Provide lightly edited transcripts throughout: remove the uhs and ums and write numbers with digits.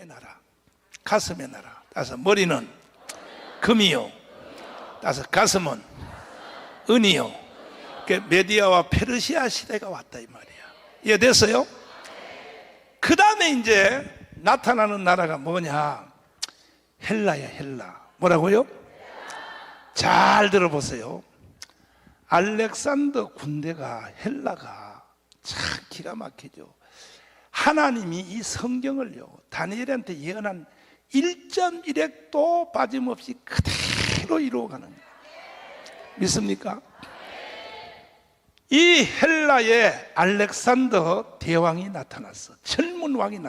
나라, 가슴의 나라. 따라서 머리는 금이요, 따라서 가슴은 은이요. 메디아와 페르시아 시대가 왔다 이 말이야. 이해됐어요? 그 다음에 이제 나타나는 나라가 뭐냐? 헬라야, 헬라. 뭐라고요? 잘 들어보세요. 알렉산더 군대가, 헬라가 참 기가 막히죠. 하나님이 이 성경을요, 다니엘한테 예언한 1.1획도 빠짐없이 그대로 이루어가는 거예요. 믿습니까? 이 헬라의 알렉산더 대왕이 나타났어. 젊은 왕이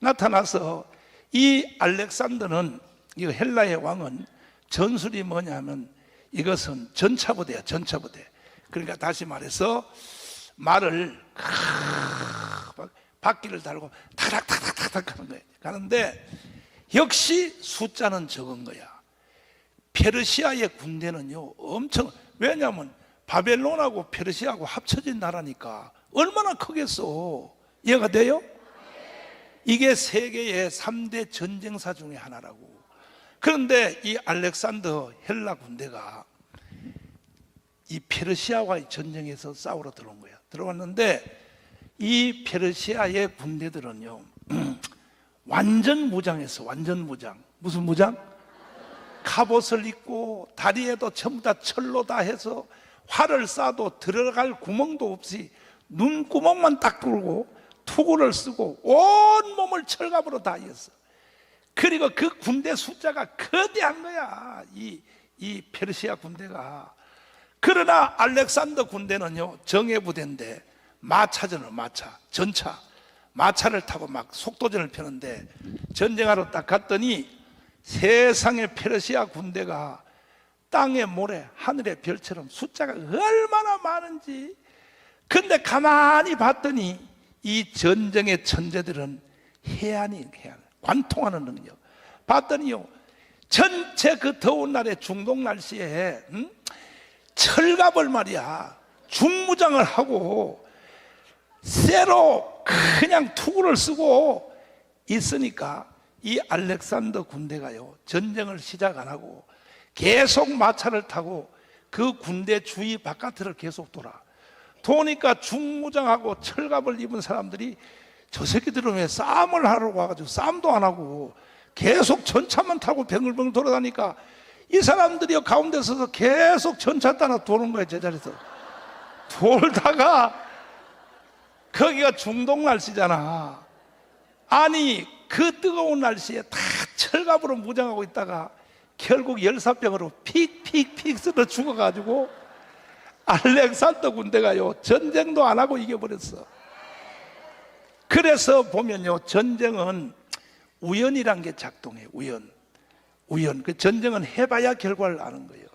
나타나서 이 알렉산더는, 이 헬라의 왕은 전술이 뭐냐면 이것은 전차부대야, 전차부대. 그러니까 다시 말해서 말을 바퀴를 달고 탁탁탁탁탁 가는 거예요. 가는데 역시 숫자는 적은 거야. 페르시아의 군대는요 엄청, 왜냐하면 바벨론하고 페르시아하고 합쳐진 나라니까 얼마나 크겠어. 이해가 돼요? 이게 세계의 3대 전쟁사 중에 하나라고. 그런데 이 알렉산더 헬라 군대가 이 페르시아와의 전쟁에서 싸우러 들어온 거야. 들어왔는데 이 페르시아의 군대들은요 완전 무장했어. 완전 무장. 무슨 무장? 갑옷을 입고 다리에도 전부 다 철로 다 해서 활을 쏴도 들어갈 구멍도 없이 눈구멍만 딱 뚫고 투구를 쓰고 온 몸을 철갑으로 다 했어. 그리고 그 군대 숫자가 거대한 거야, 이 페르시아 군대가. 그러나 알렉산더 군대는요 정예부대인데 마차전을, 전차, 마차를 타고 막 속도전을 펴는데 전쟁하러 딱 갔더니 세상의 페르시아 군대가 땅의 모래, 하늘의 별처럼 숫자가 얼마나 많은지. 근데 가만히 봤더니 이 전쟁의 천재들은 해안, 관통하는 능력. 봤더니요 전체 그 더운 날에 중동 날씨에 철갑을 말이야 중무장을 하고 쇠로 그냥 투구를 쓰고 있으니까 이 알렉산더 군대가요 전쟁을 시작 안 하고 계속 마차를 타고 그 군대 주위 바깥을 계속 도니까 중무장하고 철갑을 입은 사람들이 저 새끼들은 왜 싸움을 하러 와가지고 싸움도 안 하고 계속 전차만 타고 뱅글뱅글 돌아다니까 이 사람들이 가운데 서서 계속 전차 따라 도는 거예요. 제자리에서 돌다가 거기가 중동 날씨잖아. 아니 그 뜨거운 날씨에 다 철갑으로 무장하고 있다가 결국 열사병으로 픽픽픽 쓰러 죽어가지고 알렉산더 군대가요 전쟁도 안 하고 이겨버렸어. 그래서 보면요 전쟁은 우연이란 게 작동해. 우연. 그 전쟁은 해봐야 결과를 아는 거예요.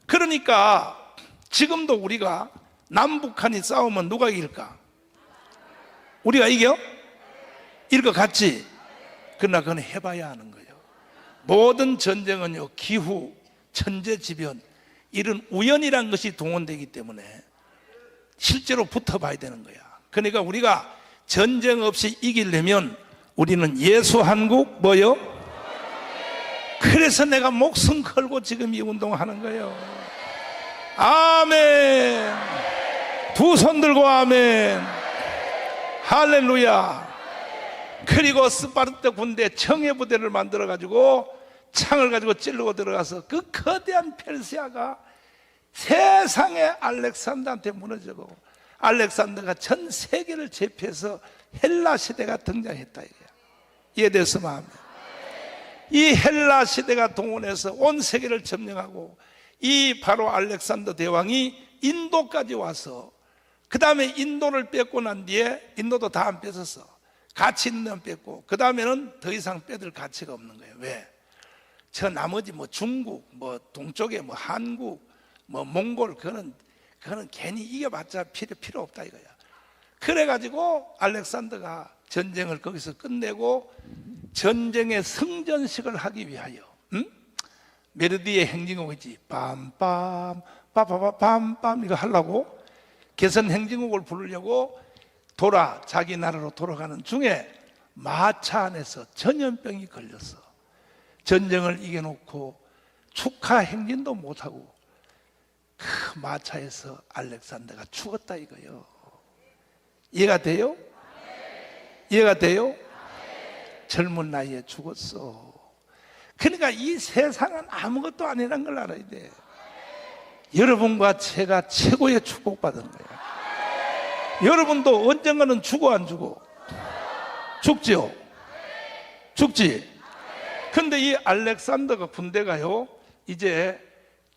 그러니까 지금도 우리가 남북한이 싸우면 누가 이길까? 우리가 이겨? 이길 것 같지? 그러나 그건 해봐야 아는 거예요. 모든 전쟁은요 기후, 천재지변 이런 우연이란 것이 동원되기 때문에 실제로 붙어봐야 되는 거야. 그러니까 우리가 전쟁 없이 이기려면 우리는 예수 한국 뭐요? 그래서 내가 목숨 걸고 지금 이 운동하는 거예요. 아멘. 두 손 들고 아멘. 할렐루야. 그리고 스파르타 군대 청해부대를 만들어 가지고 창을 가지고 찌르고 들어가서 그 거대한 페르시아가 세상에 알렉산더한테 무너지고 알렉산더가 전 세계를 제패해서 헬라 시대가 등장했다 이거야. 이해됐으면 하면 이 헬라 시대가 동원해서 온 세계를 점령하고 이 바로 알렉산더 대왕이 인도까지 와서 그 다음에 인도를 뺏고 난 뒤에 인도도 다 안 뺏었어. 가치 있는 데는 뺏고 그 다음에는 더 이상 뺏을 가치가 없는 거예요. 왜? 저 나머지 뭐 중국, 뭐 동쪽에 뭐 한국, 뭐 몽골 그거는 괜히 이겨봤자 필요 없다 이거야. 그래가지고 알렉산더가 전쟁을 거기서 끝내고 전쟁의 성전식을 하기 위하여 메르디의 행진곡이지 빰빰 빠빠빰빰 이거 하려고 개선 행진곡을 부르려고 자기 나라로 돌아가는 중에 마차 안에서 전염병이 걸려서 전쟁을 이겨놓고 축하 행진도 못하고 그 마차에서 알렉산더가 죽었다 이거요. 이해가 돼요? 이해가 돼요? 젊은 나이에 죽었어. 그러니까 이 세상은 아무것도 아니란 걸 알아야 돼. 여러분과 제가 최고의 축복받은 거야. 여러분도 언젠가는 죽어 안 죽어? 죽지요? 죽지? 근데 이 알렉산더가 군대가요, 이제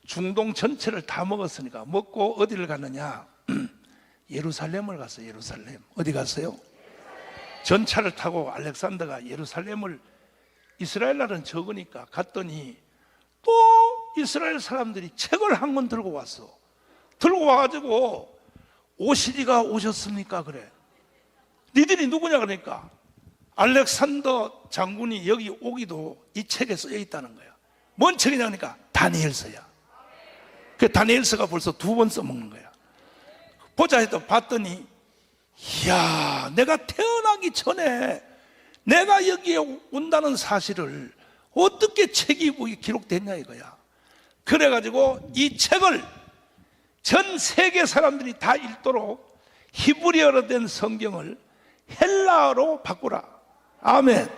중동 전체를 다 먹었으니까 먹고 어디를 갔느냐? 예루살렘을 갔어요. 예루살렘. 어디 갔어요? 전차를 타고 알렉산더가 예루살렘을, 이스라엘 나라는 적으니까 갔더니 또 이스라엘 사람들이 책을 한 권 들고 왔어. 들고 와가지고 오시리가 오셨습니까? 그래. 니들이 누구냐? 그러니까 알렉산더 장군이 여기 오기도 이 책에 쓰여 있다는 거야. 뭔 책이냐? 그러니까 다니엘서야. 그 다니엘서가 벌써 2번 써먹는 거야. 보자 해도 봤더니, 이야, 내가 태어나기 전에 내가 여기에 온다는 사실을 어떻게 책이 기록됐냐 이거야. 그래가지고 이 책을 전 세계 사람들이 다 읽도록 히브리어로 된 성경을 헬라어로 바꾸라. 아멘.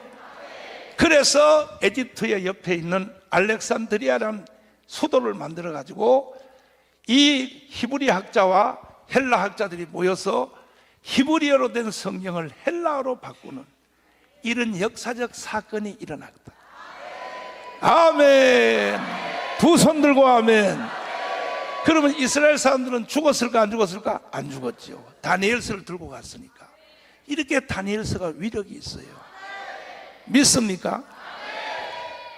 그래서 에집트의 옆에 있는 알렉산드리아라는 수도를 만들어 가지고 이 히브리 학자와 헬라 학자들이 모여서 히브리어로 된 성경을 헬라어로 바꾸는 이런 역사적 사건이 일어났다. 아멘. 두 손 들고 아멘. 그러면 이스라엘 사람들은 죽었을까 안 죽었을까? 안 죽었죠. 다니엘서를 들고 갔으니까. 이렇게 다니엘서가 위력이 있어요. 믿습니까?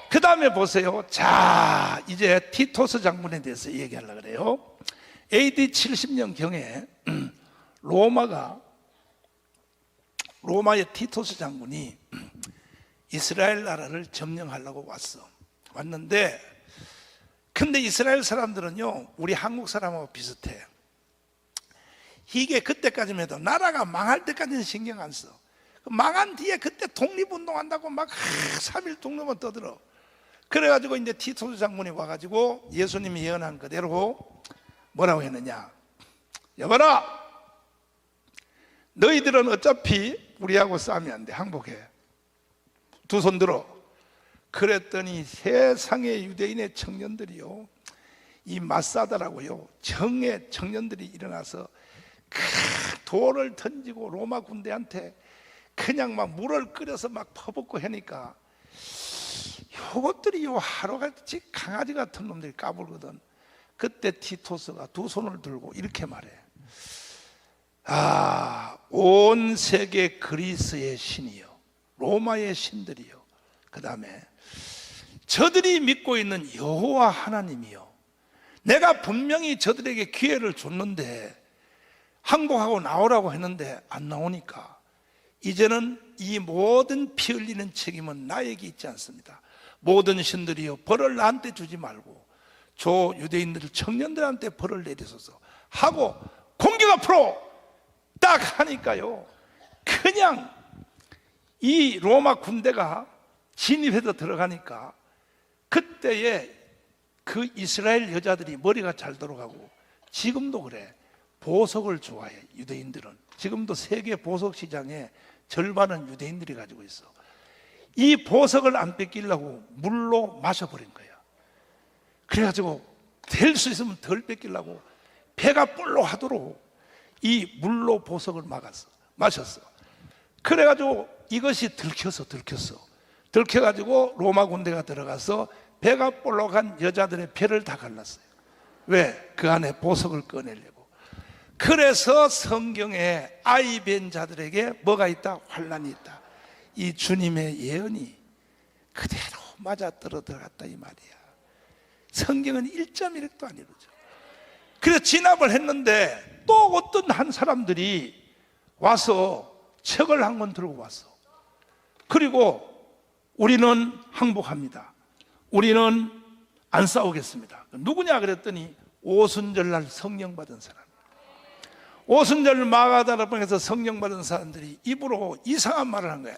그 다음에 보세요. 자, 이제 티토스 장군에 대해서 얘기하려고 그래요. AD 70년 경에 로마의 티토스 장군이 이스라엘 나라를 점령하려고 왔는데, 근데 이스라엘 사람들은요, 우리 한국 사람하고 비슷해. 이게 그때까지만 해도 나라가 망할 때까지는 신경 안 써. 망한 뒤에 그때 독립운동한다고 막 3일 독립만 떠들어. 그래가지고 이제 티토스 장군이 와가지고 예수님이 예언한 그대로 뭐라고 했느냐? 여봐라, 너희들은 어차피 우리하고 싸우면 안 돼. 항복해. 두 손 들어. 그랬더니 세상의 유대인의 청년들이요, 이 마사다라고요, 정의 청년들이 일어나서 그 돌을 던지고 로마 군대한테 그냥 막 물을 끓여서 막 퍼붓고 하니까 요것들이 요 하루같이 강아지 같은 놈들이 까불거든. 그때 티토스가 두 손을 들고 이렇게 말해. 아, 온 세계 그리스의 신이요, 로마의 신들이요, 그 다음에 저들이 믿고 있는 여호와 하나님이요, 내가 분명히 저들에게 기회를 줬는데 항복하고 나오라고 했는데 안 나오니까 이제는 이 모든 피 흘리는 책임은 나에게 있지 않습니다. 모든 신들이요, 벌을 나한테 주지 말고 저 유대인들 청년들한테 벌을 내리소서 하고 공격 앞으로 딱 하니까요, 그냥 이 로마 군대가 진입해서 들어가니까 그때에 그 이스라엘 여자들이 머리가 잘 돌아가고, 지금도 그래, 보석을 좋아해. 유대인들은 지금도 세계 보석 시장에 절반은 유대인들이 가지고 있어. 이 보석을 안 뺏기려고 물로 마셔버린 거야. 그래가지고 될 수 있으면 덜 뺏기려고 배가 볼록하도록 이 물로 보석을 마셨어. 그래가지고 이것이 들켜가지고 로마 군대가 들어가서 배가 볼록한 여자들의 배를 다 갈랐어요. 왜? 그 안에 보석을 꺼내려고. 그래서 성경에 아이 뵌 자들에게 뭐가 있다? 환난이 있다. 이 주님의 예언이 그대로 맞아떨어 들어갔다 이 말이야. 성경은 1.1획도 안 이루죠. 그래서 진압을 했는데 또 어떤 한 사람들이 와서 책을 한 권 들고 왔어. 그리고 우리는 항복합니다. 우리는 안 싸우겠습니다. 누구냐 그랬더니 오순절날 성령 받은 사람. 오순절 마가다락방에서 성령 받은 사람들이 입으로 이상한 말을 한 거야.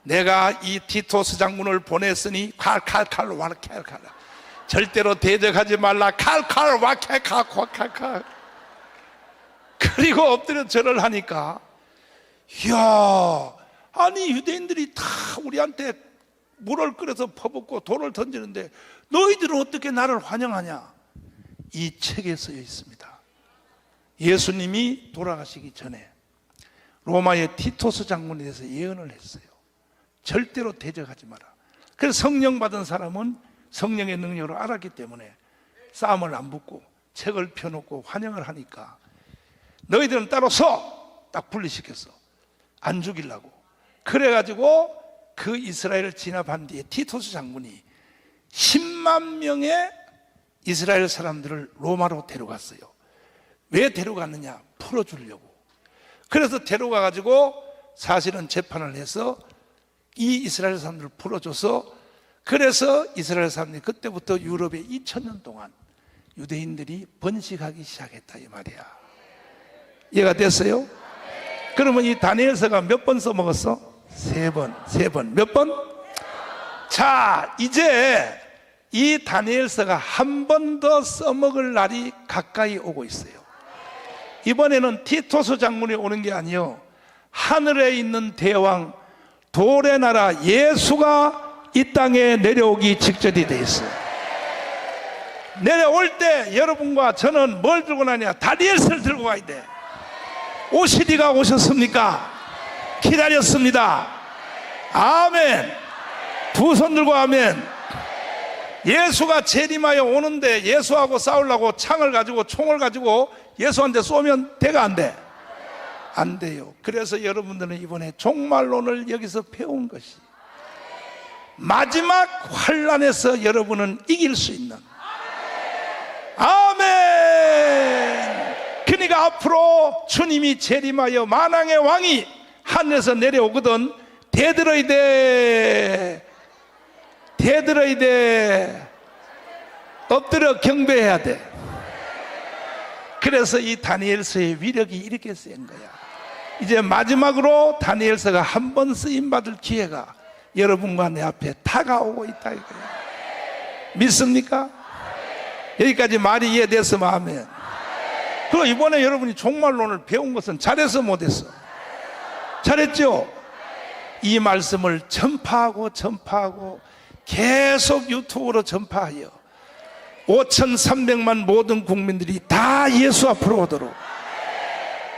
내가 이 티토스 장군을 보냈으니 칼칼칼 와칼칼 절대로 대적하지 말라. 칼칼 와칼칼 와칼칼. 그리고 엎드려 절을 하니까, 이야, 아니 유대인들이 다 우리한테 물을 끓여서 퍼붓고 돌을 던지는데 너희들은 어떻게 나를 환영하냐? 이 책에 쓰여 있습니다. 예수님이 돌아가시기 전에 로마의 티토스 장군에 대해서 예언을 했어요. 절대로 대적하지 마라. 그래서 성령 받은 사람은 성령의 능력으로 알았기 때문에 싸움을 안 붙고 책을 펴놓고 환영을 하니까, 너희들은 따로 서! 딱 분리시켰어. 안 죽이려고. 그래가지고 그 이스라엘을 진압한 뒤에 티토스 장군이 10만 명의 이스라엘 사람들을 로마로 데려갔어요. 왜 데려갔느냐? 풀어주려고. 그래서 데려가가지고 사실은 재판을 해서 이 이스라엘 사람들을 풀어줘서, 그래서 이스라엘 사람들이 그때부터 유럽에 2000년 동안 유대인들이 번식하기 시작했다 이 말이야. 이해가 됐어요? 그러면 이 다니엘서가 몇 번 써먹었어? 3번. 몇 번? 자, 이제 이 다니엘서가 한 번 더 써먹을 날이 가까이 오고 있어요. 이번에는 티토스 장군이 오는 게 아니요, 하늘에 있는 대왕 돌의 나라 예수가 이 땅에 내려오기 직전이 돼 있어요. 내려올 때 여러분과 저는 뭘 들고 나냐? 다니엘서를 들고 가야 돼. 오시리가 오셨습니까? 기다렸습니다. 아멘. 두 손 들고 아멘. 예수가 재림하여 오는데 예수하고 싸우려고 창을 가지고 총을 가지고 예수한테 쏘면 돼가 안 돼? 안 돼요. 그래서 여러분들은 이번에 종말론을 여기서 배운 것이 마지막 환란에서 여러분은 이길 수 있는, 아멘. 그러니까 앞으로 주님이 재림하여 만왕의 왕이 하늘에서 내려오거든. 대들어야 돼. 엎드려 경배해야 돼. 그래서 이 다니엘서의 위력이 이렇게 센 거야. 이제 마지막으로 다니엘서가 한 번 쓰임받을 기회가 여러분과 내 앞에 다가오고 있다 이거야. 믿습니까? 여기까지 말이 이해됐으면 아멘. 그리고 이번에 여러분이 종말론을 배운 것은 잘해서 못했어? 잘했죠? 이 말씀을 전파하고 계속 유튜브로 전파하여 5,300만 모든 국민들이 다 예수 앞으로 오도록.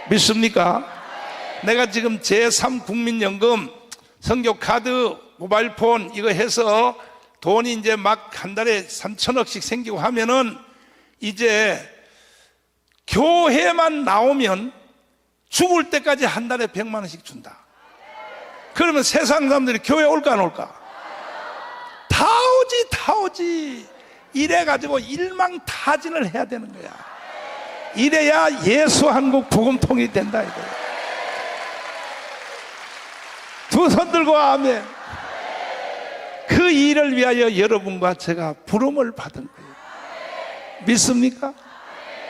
믿습니까? 내가 지금 제3 국민연금 선교 카드 모바일폰 이거 해서 돈이 이제 막 한 달에 3천억씩 생기고 하면은 이제 교회만 나오면 죽을 때까지 한 달에 100만 원씩 준다. 그러면 세상 사람들이 교회 올까 안 올까? 다 오지. 이래가지고 일망타진을 해야 되는 거야. 이래야 예수 한국 복음통이 된다 이거야. 두 손 들고 아멘. 그 일을 위하여 여러분과 제가 부름을 받은 거예요. 믿습니까?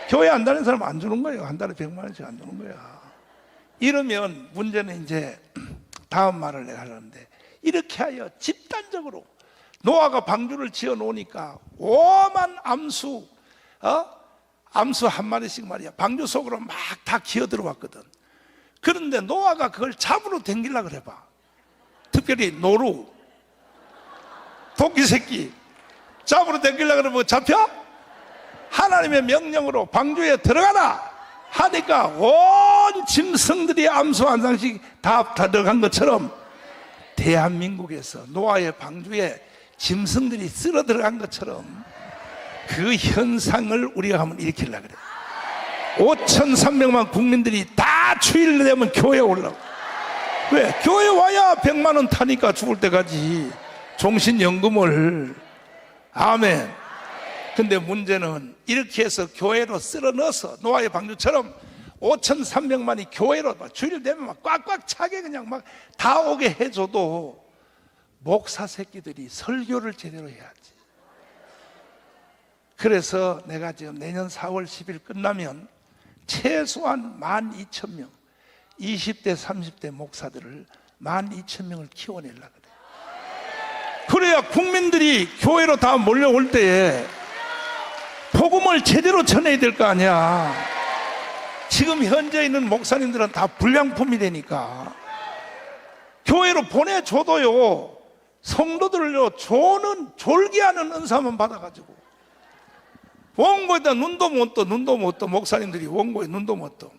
교회 안 다니는 사람 안 주는 거예요. 한 달에 100만 원씩 안 주는 거야. 이러면 문제는 이제 다음 말을 내가 하려는데, 이렇게 하여 집단적으로 노아가 방주를 지어 놓으니까 오만 암수 한 마리씩 말이야 방주 속으로 막 다 기어 들어왔거든. 그런데 노아가 그걸 잡으러 댕기려고 그래봐. 특별히 노루 토끼 새끼 잡으러 댕기려고 그러면 잡혀? 하나님의 명령으로 방주에 들어가라 하니까 온 짐승들이 암수 한 상씩 다 들어간 것처럼 대한민국에서 노아의 방주에 짐승들이 쓸어 들어간 것처럼 그 현상을 우리가 한번 일으키려고 그래. 5,300만 국민들이 다 주일 되면 교회에 올라오고. 왜? 교회 와야 100만 원 타니까 죽을 때까지 종신연금을. 아멘. 근데 문제는 이렇게 해서 교회로 쓸어 넣어서 노아의 방주처럼 5,300만이 교회로 주일 되면 막 꽉꽉 차게 그냥 막 다 오게 해줘도 목사 새끼들이 설교를 제대로 해야지. 그래서 내가 지금 내년 4월 10일 끝나면 최소한 12,000명 20대 30대 목사들을 12,000명을 키워내려고 그래요. 그래야 국민들이 교회로 다 몰려올 때에 복음을 제대로 전해야 될 거 아니야. 지금 현재 있는 목사님들은 다 불량품이 되니까 교회로 보내줘도요, 성도들을요 졸기하는 은사만 받아가지고 원고에다 눈도 못 떠 목사님들이 원고에 눈도 못 떠.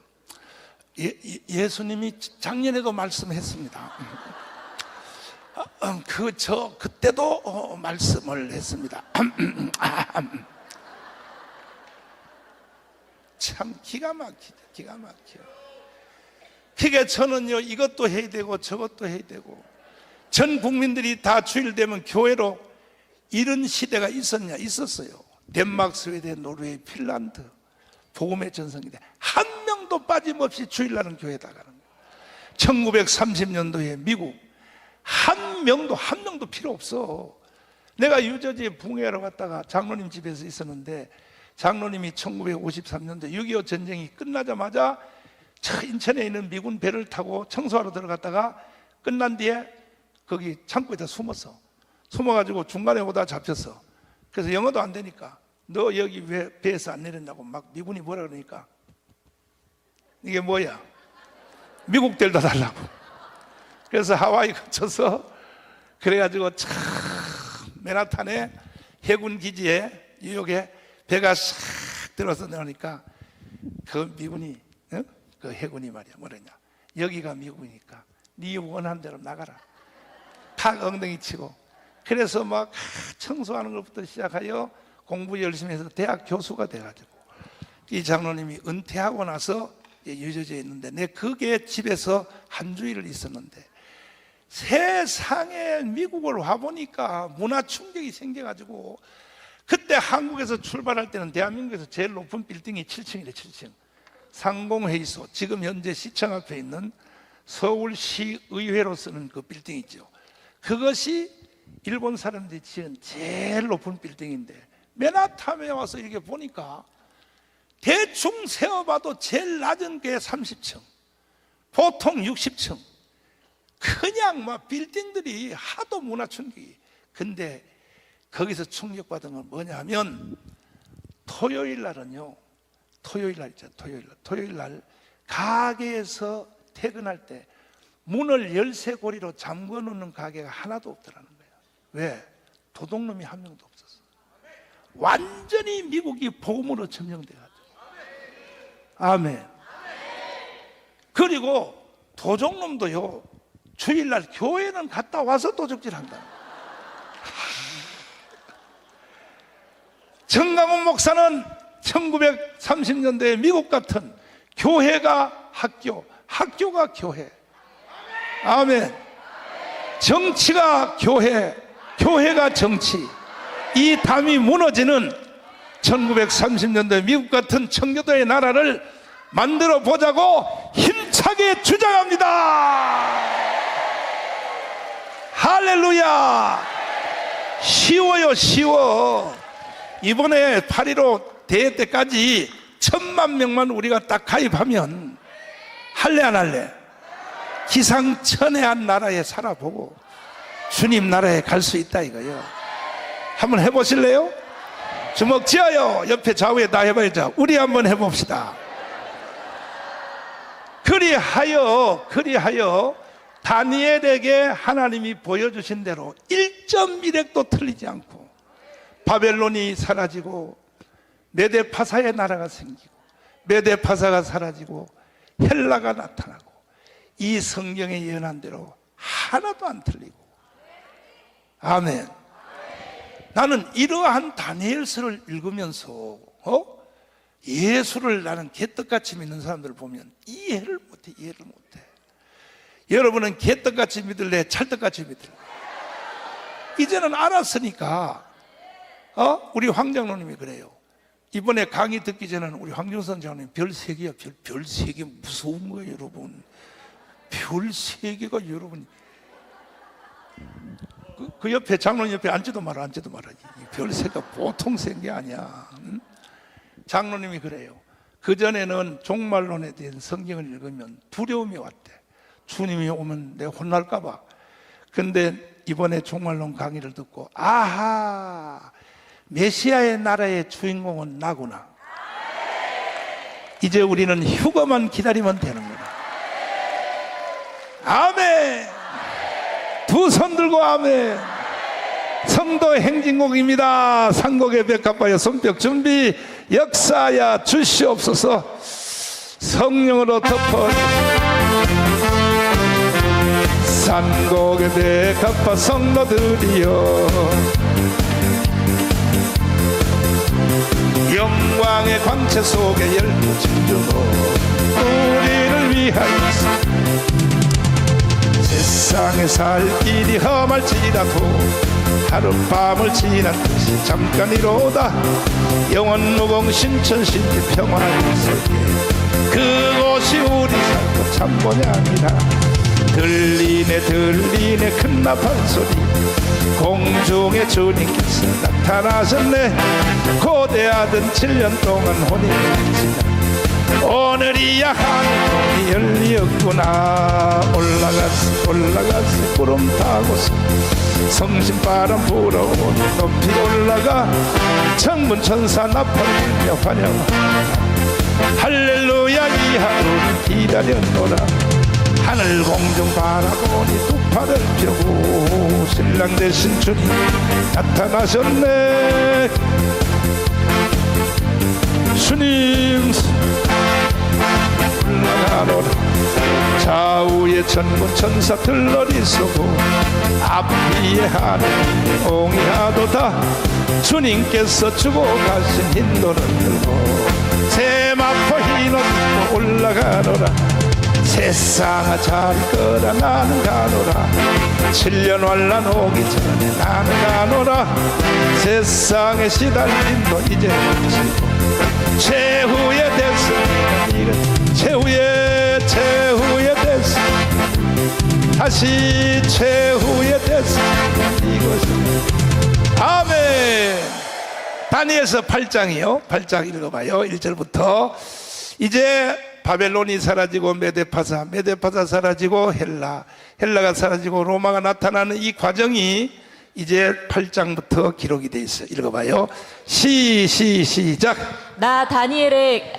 예수님이 작년에도 말씀했습니다. 그때도 말씀을 했습니다. 참 기가 막혀. 그게 저는요, 이것도 해야 되고 저것도 해야 되고, 전 국민들이 다 주일 되면 교회로 이런 시대가 있었냐? 있었어요. 덴마크, 스웨덴, 노르웨이, 핀란드 복음의 전성기대 한 명도 빠짐없이 주일날은 교회에 나가는 거예요. 1930년도에 미국 한 명도 필요 없어. 내가 유저지에 붕해하러 갔다가 장로님 집에서 있었는데, 장로님이 1953년도 6.25 전쟁이 끝나자마자 저 인천에 있는 미군 배를 타고 청소하러 들어갔다가 끝난 뒤에 거기 창고에다 숨어가지고 중간에 오다 잡혔어. 그래서 영어도 안 되니까 너 여기 왜 배에서 안 내렸냐고 막 미군이 뭐라 그러니까 이게 뭐야? 미국 데려다 달라고. 그래서 하와이 거쳐서 그래가지고 참 맨하탄에 해군 기지에 뉴욕에 배가 싹 들어서 내려오니까 그 미군이 그 해군이 말이야 뭐랬냐, 여기가 미국이니까 네 원하는 대로 나가라. 탁 엉덩이 치고. 그래서 막 청소하는 것부터 시작하여 공부 열심히 해서 대학 교수가 돼가지고, 이 장로님이 은퇴하고 나서 유저지에 있는데 내 그게 집에서 한 주일을 있었는데 세상에 미국을 와보니까 문화 충격이 생겨가지고, 그때 한국에서 출발할 때는 대한민국에서 제일 높은 빌딩이 7층이래. 7층 상공회의소, 지금 현재 시청 앞에 있는 서울시의회로 쓰는 그 빌딩 있죠. 그것이 일본 사람들이 지은 제일 높은 빌딩인데, 맨하탄에 와서 이렇게 보니까 대충 세어봐도 제일 낮은 게 30층, 보통 60층. 그냥 막 빌딩들이 하도 문화 충격이. 근데 거기서 충격받은 건 뭐냐면, 토요일 날은요, 토요일 날 있잖아요. 토요일 날 가게에서 퇴근할 때 문을 열쇠고리로 잠궈 놓는 가게가 하나도 없더라는 거예요. 왜? 도둑놈이 한 명도 없었어. 완전히 미국이 복음으로 점령돼가지고. 아멘. 그리고 도둑놈도요, 주일날 교회는 갔다 와서 도둑질한다. 정강훈 목사는 1930년대에 미국 같은 교회가 학교, 학교가 교회. 아멘. 정치가 교회, 교회가 정치. 이 담이 무너지는 1930년대 미국 같은 청교도의 나라를 만들어 보자고 힘차게 주장합니다. 할렐루야. 쉬워요, 쉬워. 이번에 8.15 대회 때까지 1,000만 명만 우리가 딱 가입하면 할래 안 할래? 기상천외한 나라에 살아보고 주님 나라에 갈 수 있다 이거요. 한번 해보실래요? 주먹 쥐어요. 옆에 좌우에 다 해봐야죠. 우리 한번 해봅시다. 그리하여 다니엘에게 하나님이 보여주신 대로 1.1획도 틀리지 않고 바벨론이 사라지고 메데파사의 나라가 생기고 메데파사가 사라지고 헬라가 나타나고, 이 성경에 예언한 대로 하나도 안 틀리고. 아멘. 나는 이러한 다니엘서를 읽으면서 예수를 나는 개떡같이 믿는 사람들을 보면 이해를 못해. 여러분은 개떡같이 믿을래? 찰떡같이 믿을래? 이제는 알았으니까. 우리 황장로님이 그래요. 이번에 강의 듣기 전에는 우리 황정선 장로님 별 3개야. 별 3개 무서운 거예요, 여러분. 별 3개가 여러분. 그 옆에 장로님 옆에 앉지도 마라. 별 3개가 보통 센 게 아니야. 장로님이 그래요. 그전에는 종말론에 대한 성경을 읽으면 두려움이 왔대. 주님이 오면 내가 혼날까 봐. 근데 이번에 종말론 강의를 듣고 아하, 메시아의 나라의 주인공은 나구나. 이제 우리는 휴거만 기다리면 되는구나. 아멘. 두 손 들고 아멘. 성도 행진곡입니다. 상곡의 백합과여 손뼉 준비. 역사야 주시옵소서. 성령으로 덮어 산곡의 백합과 성도들이여 영광의 광채 속에 열두 진주로 우리를 위하여서 세상에 살 길이 험할지라도 하룻밤을 지난 듯이 잠깐이로다 영원 무공 신천 신지 평화의 세계 그곳이 우리 삶의 참 모양이라 들리네 큰 나팔 소리 공중에 주님께서 나타나셨네 고대하던 7년 동안 혼인일지나 오늘이야 하늘문이 열리었구나 올라가서 구름 타고서 성신바람 불어오니 높이 올라가 천문천사 나팔 불며 환영하라 할렐루야 이 하루를 기다렸노라 하늘 공중 바라보니 두 팔을 펴고 신랑 되신 주님 나타나셨네 주님 올라가노라 좌우에 천문천사 들러리 쏘고 앞뒤에 하늘 옹이하도다 주님께서 주고 가신 흰노를 들고 세마포 흰옷 입고 올라가노라 세상아 잘 거라 나는 가노라 7년 환란 오기 전에 나는 가노라 세상에 시달린 너 이제 그치고 최후의 됐으니 최후의 됐으니 다시 최후의 됐으니 이것은 아멘. 다니엘서 8장이요 8장 읽어봐요 1절부터 이제 바벨론이 사라지고 메데파사 사라지고 헬라가 사라지고 로마가 나타나는 이 과정이 이제 8장부터 기록이 돼 있어요. 읽어봐요. 시작. 나 다니엘의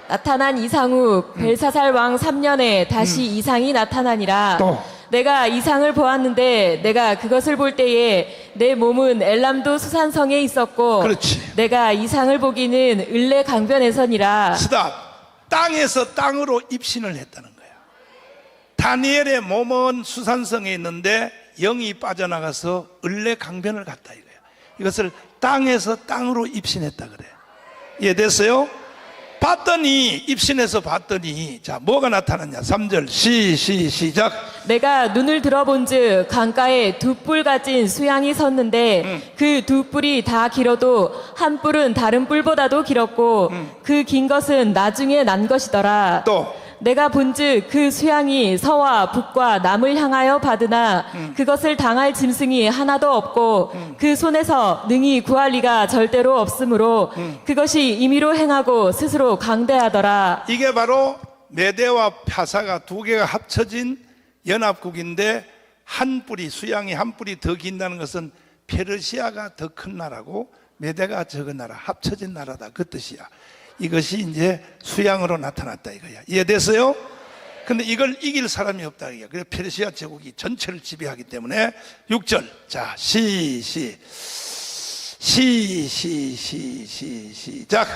나타난 이상 후 벨사살 왕 3년에 다시 이상이 나타나니라. 또. 내가 이상을 보았는데 내가 그것을 볼 때에 내 몸은 엘람도 수산성에 있었고 그렇지. 내가 이상을 보기는 을레 강변에서니라. 스탑. 땅에서 땅으로 입신을 했다는 거야. 다니엘의 몸은 수산성에 있는데 영이 빠져나가서 을레 강변을 갔다 이거야. 이것을 땅에서 땅으로 입신했다 그래. 이해됐어요? 봤더니 입신해서 봤더니 자 뭐가 나타났냐 3절 시작. 내가 눈을 들어본즉 강가에 두 뿔 가진 수양이 섰는데 그 두 뿔이 다 길어도 한 뿔은 다른 뿔보다도 길었고 그 긴 것은 나중에 난 것이더라. 또 내가 본즉 그 수양이 서와 북과 남을 향하여 받으나 그것을 당할 짐승이 하나도 없고 그 손에서 능히 구할 리가 절대로 없으므로 그것이 임의로 행하고 스스로 강대하더라. 이게 바로 메대와 파사가 두 개가 합쳐진 연합국인데 한 뿔이 수양이 한 뿔이 더 긴다는 것은 페르시아가 더 큰 나라고 메대가 적은 나라 합쳐진 나라다 그 뜻이야. 이것이 이제 수양으로 나타났다 이거야. 이해됐어요? 근데 이걸 이길 사람이 없다 이거야. 그래서 페르시아 제국이 전체를 지배하기 때문에 6절 자 시작.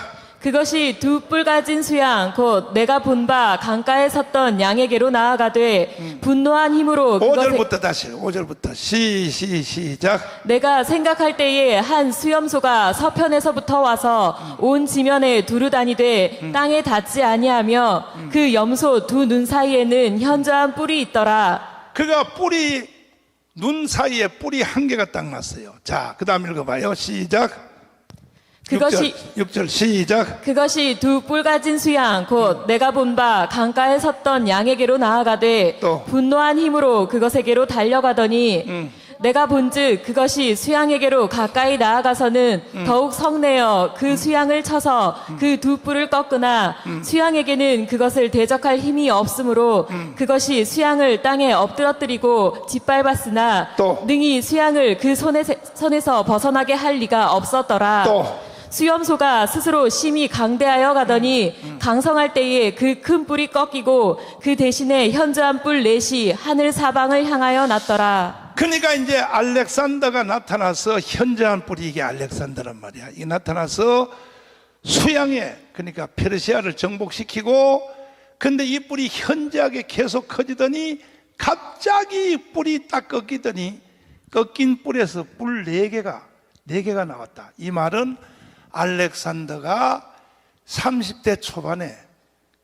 그것이 두 뿔 가진 수양 곧 내가 본 바 강가에 섰던 양에게로 나아가되 분노한 힘으로 5절부터 다시 5절부터 시작. 내가 생각할 때에 한 수염소가 서편에서부터 와서 온 지면에 두루 다니되 땅에 닿지 아니하며 그 염소 두 눈 사이에는 현저한 뿔이 있더라. 그가 뿔이 눈 사이에 뿔이 한 개가 딱 났어요. 자, 그 다음 읽어봐요. 시작. 그것이 6절 시작. 그것이 두 뿔 가진 수양 곧 내가 본 바 강가에 섰던 양에게로 나아가되 또. 분노한 힘으로 그것에게로 달려가더니 내가 본즉 그것이 수양에게로 가까이 나아가서는 더욱 성내어 그 수양을 쳐서 그 두 뿔을 꺾으나 수양에게는 그것을 대적할 힘이 없으므로 그것이 수양을 땅에 엎드러뜨리고 짓밟았으나 또. 능히 수양을 그 손에서 벗어나게 할 리가 없었더라. 또. 수염소가 스스로 심히 강대하여 가더니 강성할 때에 그 큰 뿔이 꺾이고 그 대신에 현저한 뿔 넷이 하늘 사방을 향하여 났더라. 그러니까 이제 알렉산더가 나타나서 현저한 뿔이 이게 알렉산더란 말이야. 이 나타나서 수양에 그러니까 페르시아를 정복시키고 근데 이 뿔이 현저하게 계속 커지더니 갑자기 뿔이 딱 꺾이더니 꺾인 뿔에서 뿔 네 개가 나왔다. 이 말은 알렉산더가 30대 초반에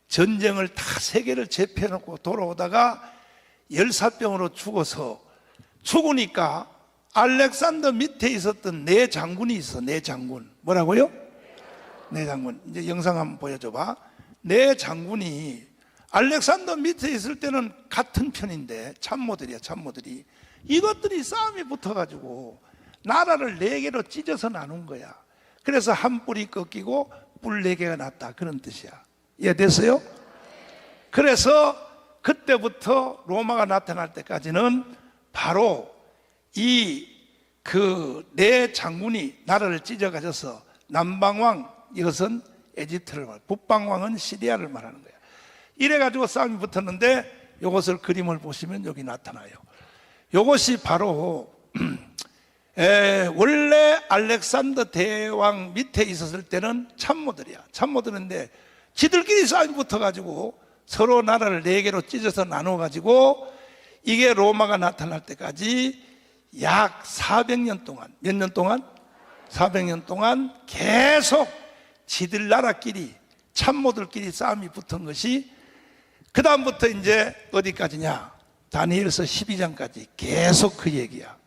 전쟁을 다 세계를 제패해놓고 돌아오다가 열사병으로 죽으니까 알렉산더 밑에 있었던 네 장군이 있어. 네 장군. 뭐라고요? 네 장군. 이제 영상 한번 보여줘봐. 네 장군이 알렉산더 밑에 있을 때는 같은 편인데 참모들이야. 참모들이 이것들이 싸움이 붙어가지고 나라를 네 개로 찢어서 나눈 거야. 그래서 한 뿔이 꺾이고 뿔 네 개가 났다. 그런 뜻이야. 이해됐어요? 그래서 그때부터 로마가 나타날 때까지는 바로 네 장군이 나라를 찢어가져서 남방왕, 이것은 에집트를 말하고 북방왕은 시리아를 말하는 거야. 이래가지고 싸움이 붙었는데 이것을 그림을 보시면 여기 나타나요. 이것이 바로 원래 알렉산더 대왕 밑에 있었을 때는 참모들이야. 참모들인데 지들끼리 싸움이 붙어가지고 서로 나라를 네 개로 찢어서 나눠가지고 이게 로마가 나타날 때까지 약 400년 동안, 몇 년 동안? 400년 동안 계속 지들 나라끼리 참모들끼리 싸움이 붙은 것이 그 다음부터 이제 어디까지냐? 다니엘서 12장까지 계속 그 얘기야.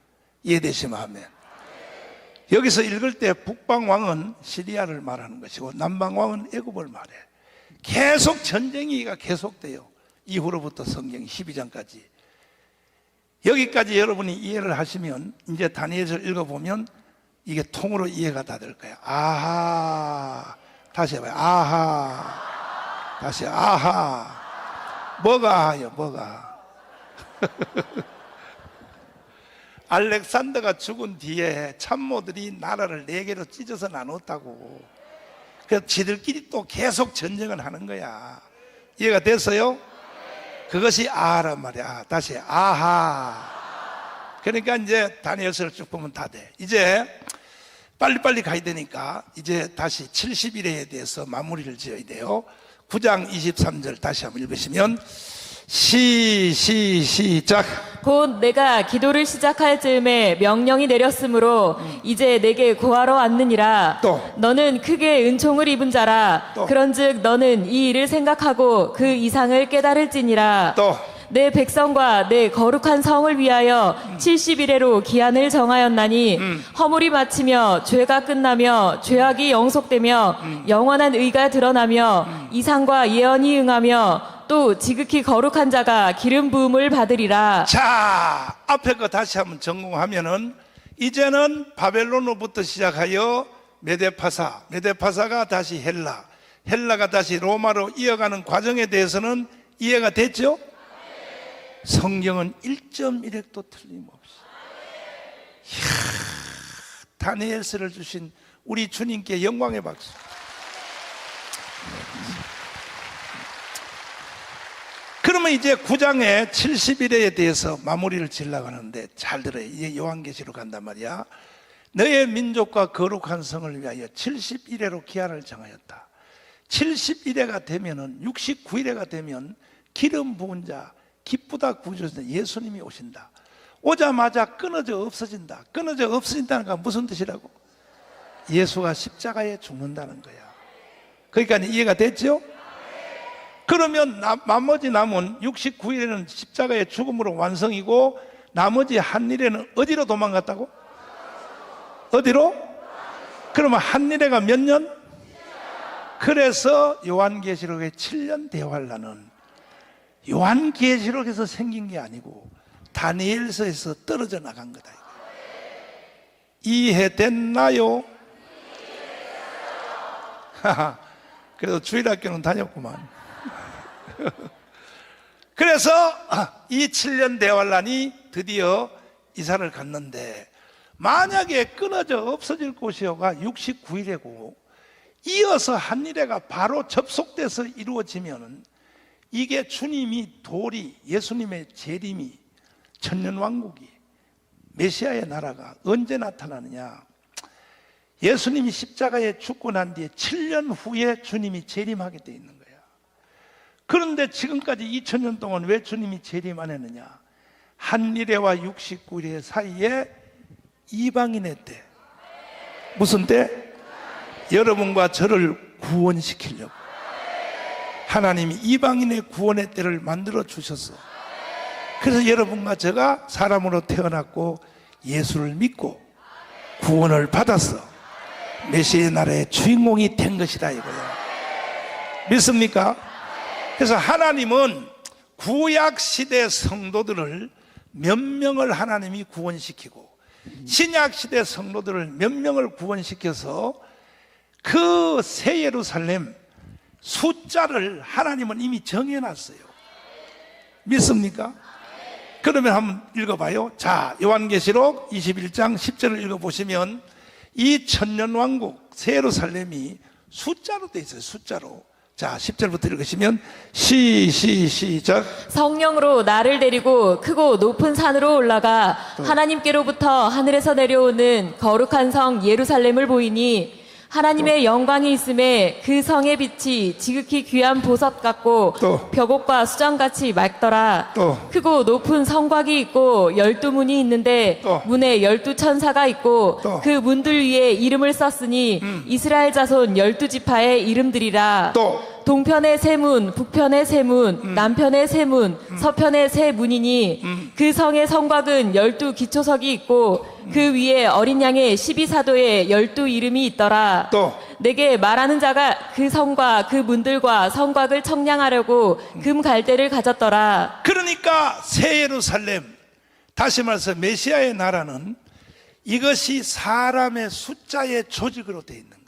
이해되시면 하면 여기서 읽을 때 북방왕은 시리아를 말하는 것이고 남방왕은 애굽을 말해. 계속 전쟁이가 계속돼요. 이후로부터 성경 12장까지 여기까지 여러분이 이해를 하시면 이제 다니엘서를 읽어보면 이게 통으로 이해가 다 될 거야. 아하. 다시 해봐요. 아하. 다시 아하. 뭐가 하여 뭐가 알렉산더가 죽은 뒤에 참모들이 나라를 네 개로 찢어서 나눴다고. 그래서 지들끼리 또 계속 전쟁을 하는 거야. 이해가 됐어요? 그것이 아하란 말이야. 다시 아하. 그러니까 이제 다니엘서를 쭉 보면 다 돼. 이제 빨리빨리 가야 되니까 이제 다시 70일에 대해서 마무리를 지어야 돼요. 9장 23절 다시 한번 읽으시면 시작. 곧 내가 기도를 시작할 즈음에 명령이 내렸으므로 이제 내게 구하러 왔느니라. 또. 너는 크게 은총을 입은 자라. 또. 그런즉 너는 이 일을 생각하고 그 이상을 깨달을지니라. 또. 내 백성과 내 거룩한 성을 위하여 70일에로 기한을 정하였나니 허물이 마치며 죄가 끝나며 죄악이 영속되며 영원한 의가 드러나며 이상과 예언이 응하며 또 지극히 거룩한 자가 기름 부음을 받으리라. 자, 앞에 거 다시 한번 전공하면은 이제는 바벨론으로부터 시작하여 메데파사가 다시 헬라가 다시 로마로 이어가는 과정에 대해서는 이해가 됐죠? 성경은 1.1획도 틀림없이. 이야, 다니엘서를 주신 우리 주님께 영광의 박수. 그러면 이제 9장의 70일에 대해서 마무리를 지으려고 하는데 잘 들어요. 이제 요한계시로 간단 말이야. 너의 민족과 거룩한 성을 위하여 70일에로 기한을 정하였다. 70일에가 되면은 69일에가 되면 기름 부은 자 기쁘다 구주신 예수님이 오신다. 오자마자 끊어져 없어진다. 끊어져 없어진다는 건 무슨 뜻이라고? 예수가 십자가에 죽는다는 거야. 그러니까 이해가 됐죠? 그러면 나머지 남은 69일에는 십자가의 죽음으로 완성이고 나머지 한 일에는 어디로 도망갔다고? 어디로? 그러면 한 일에가 몇 년? 그래서 요한계시록의 7년 대환란은 요한계시록에서 생긴 게 아니고 다니엘서에서 떨어져 나간 거다. 이해됐나요? 그래도 주일학교는 다녔구만. 그래서 이 7년 대환란이 드디어 이사를 갔는데, 만약에 끊어져 없어질 곳이어가 69일이고 이어서 한 일회가 바로 접속돼서 이루어지면, 이게 주님이 도리, 예수님의 재림이, 천년왕국이, 메시아의 나라가 언제 나타나느냐? 예수님이 십자가에 죽고 난 뒤에 7년 후에 주님이 재림하게 돼 있는 거야. 그런데 지금까지 2000년 동안 왜 주님이 재림 안 했느냐? 한 일회와 69일의 사이에 이방인의 때. 무슨 때? 여러분과 저를 구원시키려고 하나님이 이방인의 구원의 때를 만들어 주셨어. 그래서 여러분과 제가 사람으로 태어났고 예수를 믿고 구원을 받았어. 메시아의 나라의 주인공이 된 것이다 이거야. 믿습니까? 그래서 하나님은 구약 시대 성도들을 몇 명을 하나님이 구원시키고, 신약 시대 성도들을 몇 명을 구원시켜서 그 새 예루살렘 숫자를 하나님은 이미 정해놨어요. 믿습니까? 그러면 한번 읽어봐요. 자, 요한계시록 21장 10절을 읽어보시면 이 천년왕국 새 예루살렘이 숫자로 되어 있어요. 숫자로. 자, 10절부터 읽으시면 시작. 성령으로 나를 데리고 크고 높은 산으로 올라가 하나님께로부터 하늘에서 내려오는 거룩한 성 예루살렘을 보이니, 하나님의 영광이 있음에 그 성의 빛이 지극히 귀한 보석 같고 벽옥과 수정같이 맑더라. 크고 높은 성곽이 있고 12문이 있는데 문에 12천사가 있고 그 문들 위에 이름을 썼으니 이스라엘 자손 12지파의 이름들이라. 동편의 세 문, 북편의 세 문, 남편의 세 문, 서편의 세 문이니 그 성의 성곽은 12기초석이 있고 그 위에 어린 양의 12사도의 12 이름이 있더라. 내게 말하는 자가 그 성과 그 문들과 성곽을 청량하려고 금 갈대를 가졌더라. 그러니까 새 예루살렘, 다시 말해서 메시아의 나라는 이것이 사람의 숫자의 조직으로 되어 있는 거예요.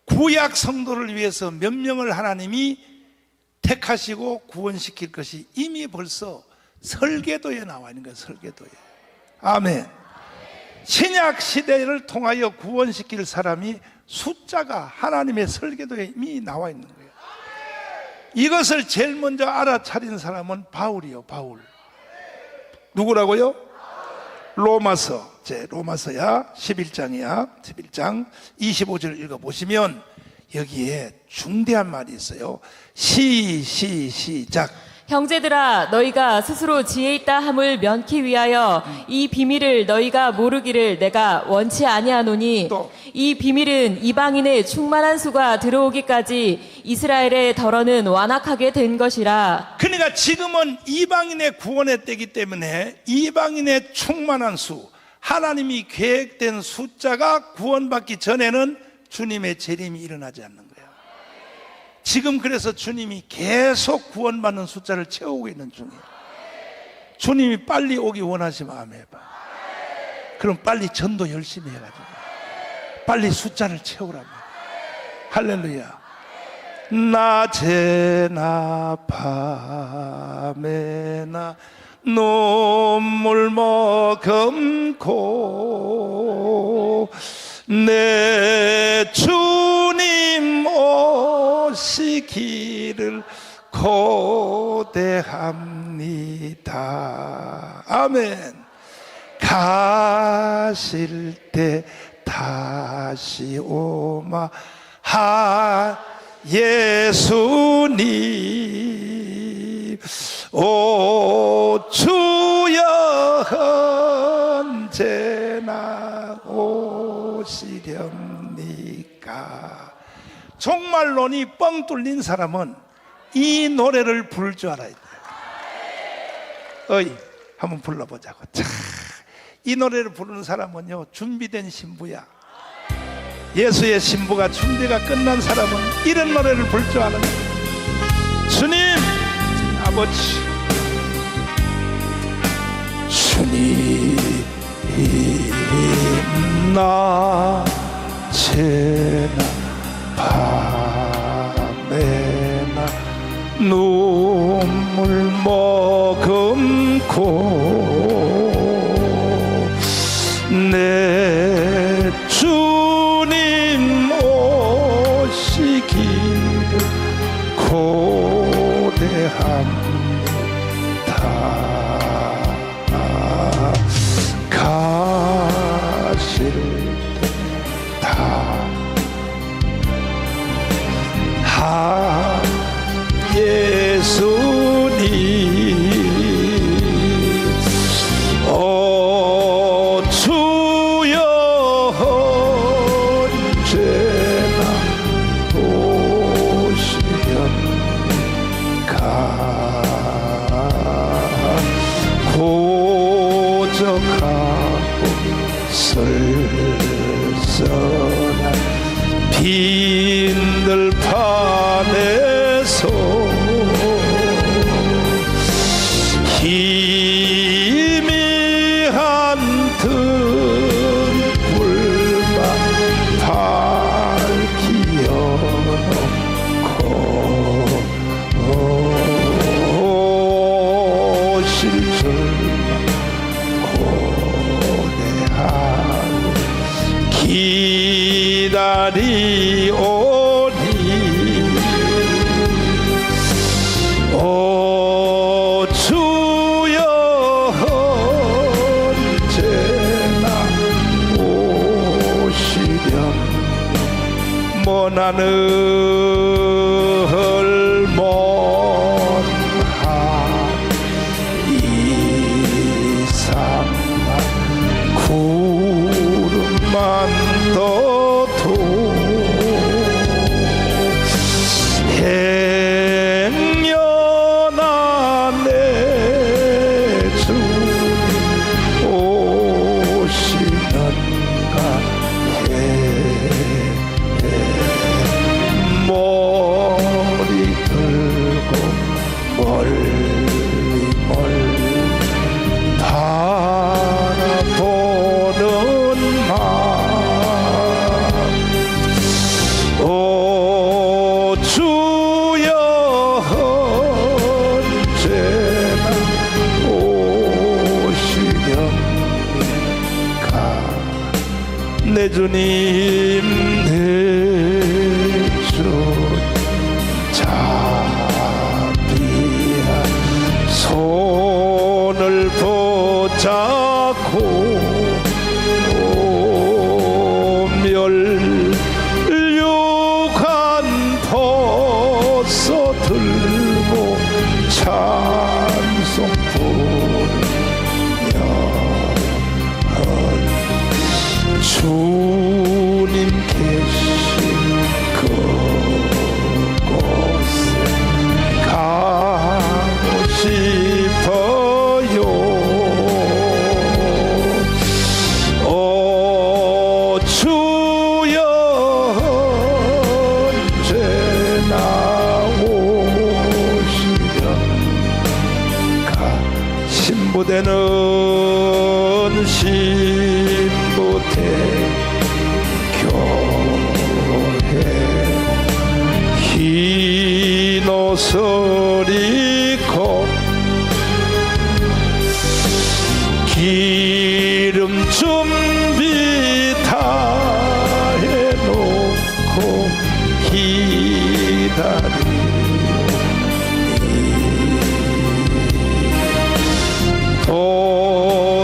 구약 성도를 위해서 몇 명을 하나님이 택하시고 구원시킬 것이 이미 벌써 설계도에 나와 있는 거예요. 설계도에. 아멘. 신약 시대를 통하여 구원시킬 사람이 숫자가 하나님의 설계도에 이미 나와 있는 거예요. 이것을 제일 먼저 알아차린 사람은 바울이요. 바울. 누구라고요? 로마서. 로마서야 11장이야. 11장 25절을 읽어보시면 여기에 중대한 말이 있어요. 시작. 형제들아, 너희가 스스로 지혜 있다 함을 면키 위하여 이 비밀을 너희가 모르기를 내가 원치 아니하노니, 이 비밀은 이방인의 충만한 수가 들어오기까지 이스라엘의 덜어는 완악하게 된 것이라. 그러니까 지금은 이방인의 구원의 때이기 때문에 이방인의 충만한 수, 하나님이 계획된 숫자가 구원받기 전에는 주님의 재림이 일어나지 않는 거예요. 지금 그래서 주님이 계속 구원받는 숫자를 채우고 있는 중이에요. 주님이 빨리 오기 원하시면 아멘 해봐. 그럼 빨리 전도 열심히 해가지고 빨리 숫자를 채우라고. 할렐루야. 낮에나 밤에나 눈물 머금고 내 주님 오시기를 고대합니다. 아멘. 가실 때 다시 오마 하 예수님, 오 주여 언제나 오시렵니까? 종말론이 뻥 뚫린 사람은 이 노래를 부를 줄 알아야 돼요. 어이, 한번 불러보자고. 자, 이 노래를 부르는 사람은요, 준비된 신부야. 예수의 신부가 준비가 끝난 사람은 이런 노래를 부를 줄 아는 거예요. 주님, 아버지, 낮에나 밤에나 눈물 머금고 내 주님 오시기를 고대합니다. 가실 다 예수님 주여 언제나 오시면 고적하고 쓸쓸한 빈들판에서 희미한 등불만 밝히어 놓고 오실 줄만 고대하고 기다리오니 오 주여 언제나 오시련 머나는 먼한 이 산만 구름만 떠도 행여나 내 주님 오시는가 해 머리 들고 멀리 바라보는 마음 오 주여 언제나 오시련가 내 주님 내 주님 자비한 손을 붙잡고 멸류관 벗어 들고 찬송 부르며 주님 계신 그곳에 가고 싶어요. 오 주여 언제나 오시련가 신부되는 신부대 교회 흰 옷을 입고 기름 준비 다 해놓고 기다리니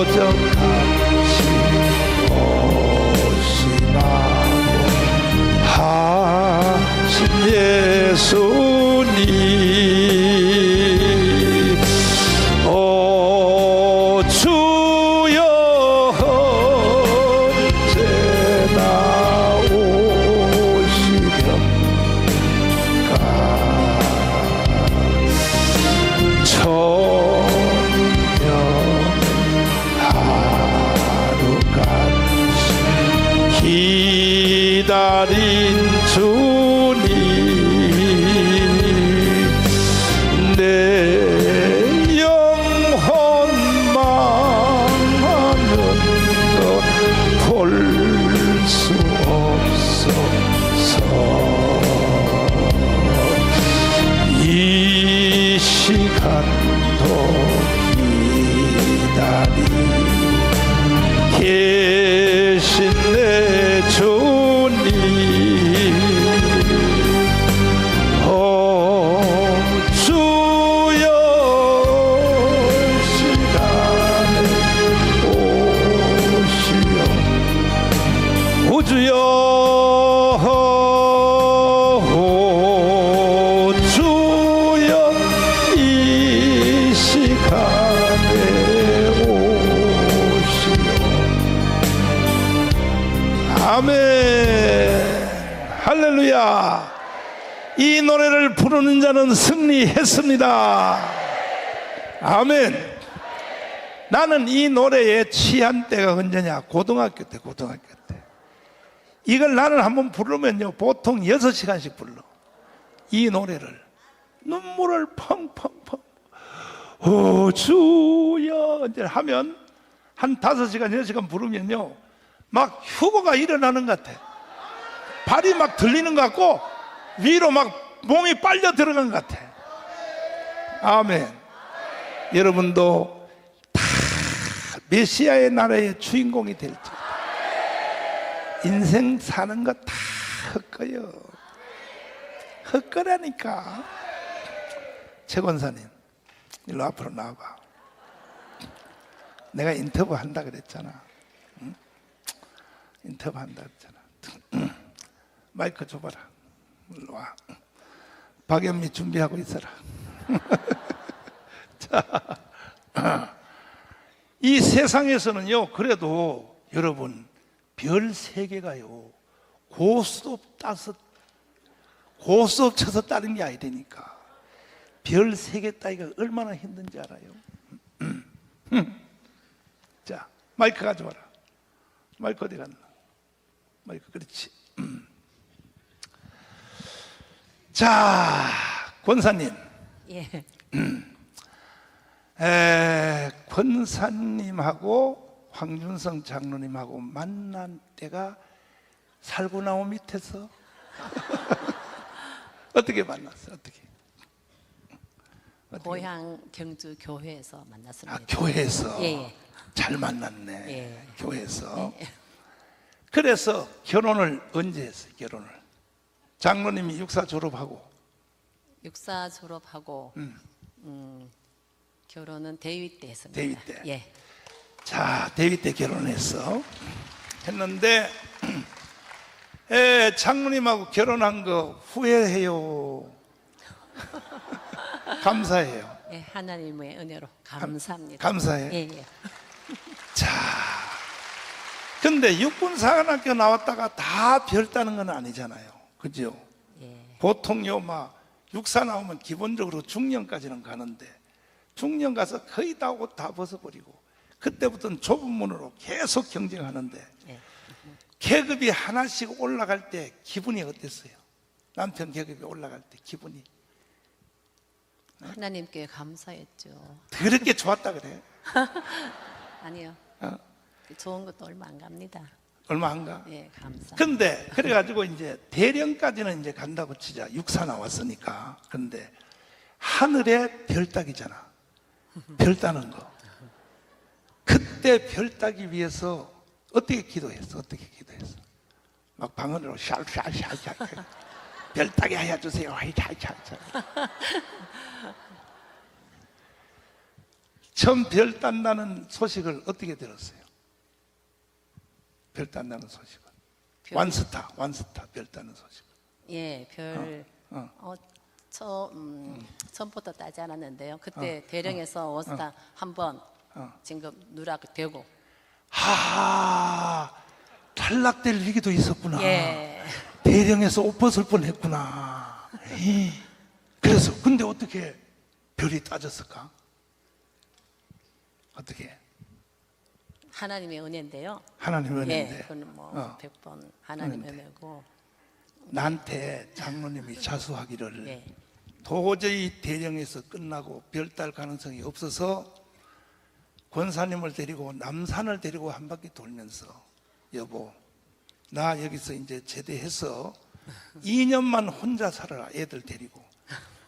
도적같이 오시나고 하신 예수님 오 주여 언제나 오시련가 천년 하루같이 기다린 주님 내 영혼 망하는 것 볼 계신 내 주님 주여 시간에 오시오 우주여 주여 이 시간에 오시오 아멘 할렐루야 이 노래를 부르는 자는 승리했습니다 아멘 나는 이 노래에 취한 때가 언제냐 고등학교 때 이걸 나는 한번 부르면요 보통 6시간씩 불러 이 노래를 눈물을 펑펑펑 오 주여 이제 하면 한 5시간 6시간 부르면요 막 휴거가 일어나는 것 같아 발이 막 들리는 것 같고 위로 막 몸이 빨려 들어간 것 같아 아멘 여러분도 다 메시아의 나라의 주인공이 될지 인생 사는 거 다 헛거요 헛거라니까 최 권사님 일로 앞으로 나와봐 내가 인터뷰 한다 그랬잖아 응? 인터뷰 한다 그랬잖아 마이크 줘봐라 일로 와 박연미 준비하고 있어라 자, 이 세상에서는요 그래도 여러분 별 3개가요 고스톱 쳐서 따는 게 아니되니까 별 3개 따기가 얼마나 힘든지 알아요 자 마이크 가져와라 마이크 어디 갔나 마이크 그렇지 자 권사님 예. 권사님하고 황준성 장로님하고 만난 때가 살구나무 밑에서 어떻게 만났어? 어떻게? 고향 경주 교회에서 만났습니다. 아 교회에서 예. 잘 만났네. 예. 교회에서. 그래서 결혼을 언제 했어요? 결혼을 장로님이 육사 졸업하고 육사 졸업하고 결혼은 대위 때 했습니다. 대위 때. 예. 자 대위 때 결혼했어. 했는데 장로님하고 결혼한 거 후회해요. 감사해요. 예, 하나님의 은혜로 감사합니다. 감사해. 예, 예. 자, 근데 육군사관학교 나왔다가 다 별 따는 건 아니잖아요. 그죠? 예. 보통요, 막 육사 나오면 기본적으로 중년까지는 가는데 중년 가서 거의 다 옷 다 벗어버리고 그때부터는 좁은 문으로 계속 경쟁하는데 예. 계급이 하나씩 올라갈 때 기분이 어땠어요? 남편 계급이 올라갈 때 기분이 하나님께 감사했죠. 그렇게 좋았다 그래? 아니요. 어? 좋은 것도 얼마 안 갑니다. 얼마 안 가? 예, 감사. 근데 그래가지고 이제 대령까지는 이제 간다고 치자. 육사 나왔으니까. 근데 하늘에 별 따기잖아. 별 따는 거. 그때 별 따기 위해서 어떻게 기도했어? 어떻게 기도했어? 막 방언으로 샤샤샤샤 별 따기 하여 주세요. 처음 별 딴다는 소식을 어떻게 들었어요? 별 딴다는 소식은 완스타 별 따는 소식. 예, 별 처음부터 따지 않았는데요. 그때 대령에서 원스타 한번 지금 누락 되고. 탈락될 위기도 있었구나. 예. 대령에서 옷 벗을 뻔했구나. 그래서 근데 어떻게 별이 따졌을까? 어떻게? 하나님의 은혜인데요. 하나님의 은혜인데. 예, 그건 뭐 100번 하나님의 은혜고. 나한테 장로님이 자수하기를 예. 도저히 대령에서 끝나고 별 딸 가능성이 없어서 권사님을 데리고 남산을 데리고 한 바퀴 돌면서 여보 나 여기서 이제 제대해서 2년만 혼자 살아라. 애들 데리고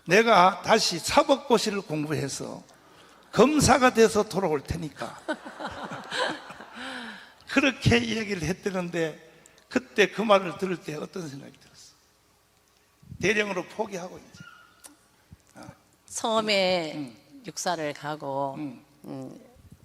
내가 다시 사법고시를 공부해서 검사가 돼서 돌아올 테니까 그렇게 얘기를 했다는데 그때 그 말을 들을 때 어떤 생각이 들었어? 대령으로 포기하고 이제 처음에 육사를 가고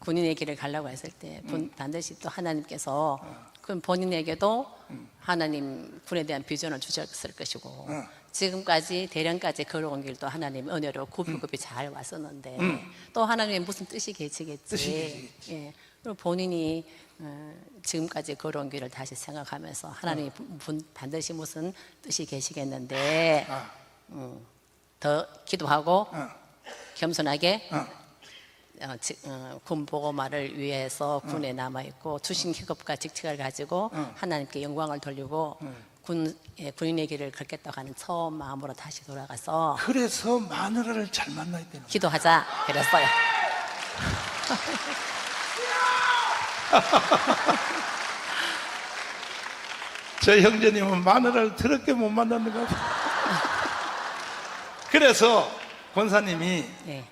군인의 길을 가려고 했을 때 반드시 또 하나님께서 그럼 본인에게도 하나님 군에 대한 비전을 주셨을 것이고 지금까지 대령까지 걸어온 길도 하나님 은혜로 굽이굽이 잘 왔었는데 또 하나님의 무슨 뜻이 계시겠지. 뜻이 계시겠지. 예. 그리고 본인이 지금까지 걸어온 길을 다시 생각하면서 하나님이 반드시 무슨 뜻이 계시겠는데 더 기도하고 겸손하게 군 보고마를 위해서 군에 남아있고 투신 계급과 직책을 가지고 하나님께 영광을 돌리고 군인의 길을 걷겠다고 하는 처음 마음으로 다시 돌아가서 그래서 마누라를 잘 만나야 되는 거야. 기도하자 그랬어요. 저 형제님은 마누라를 더럽게 못 만났는 것 같아요. 그래서 권사님이 네.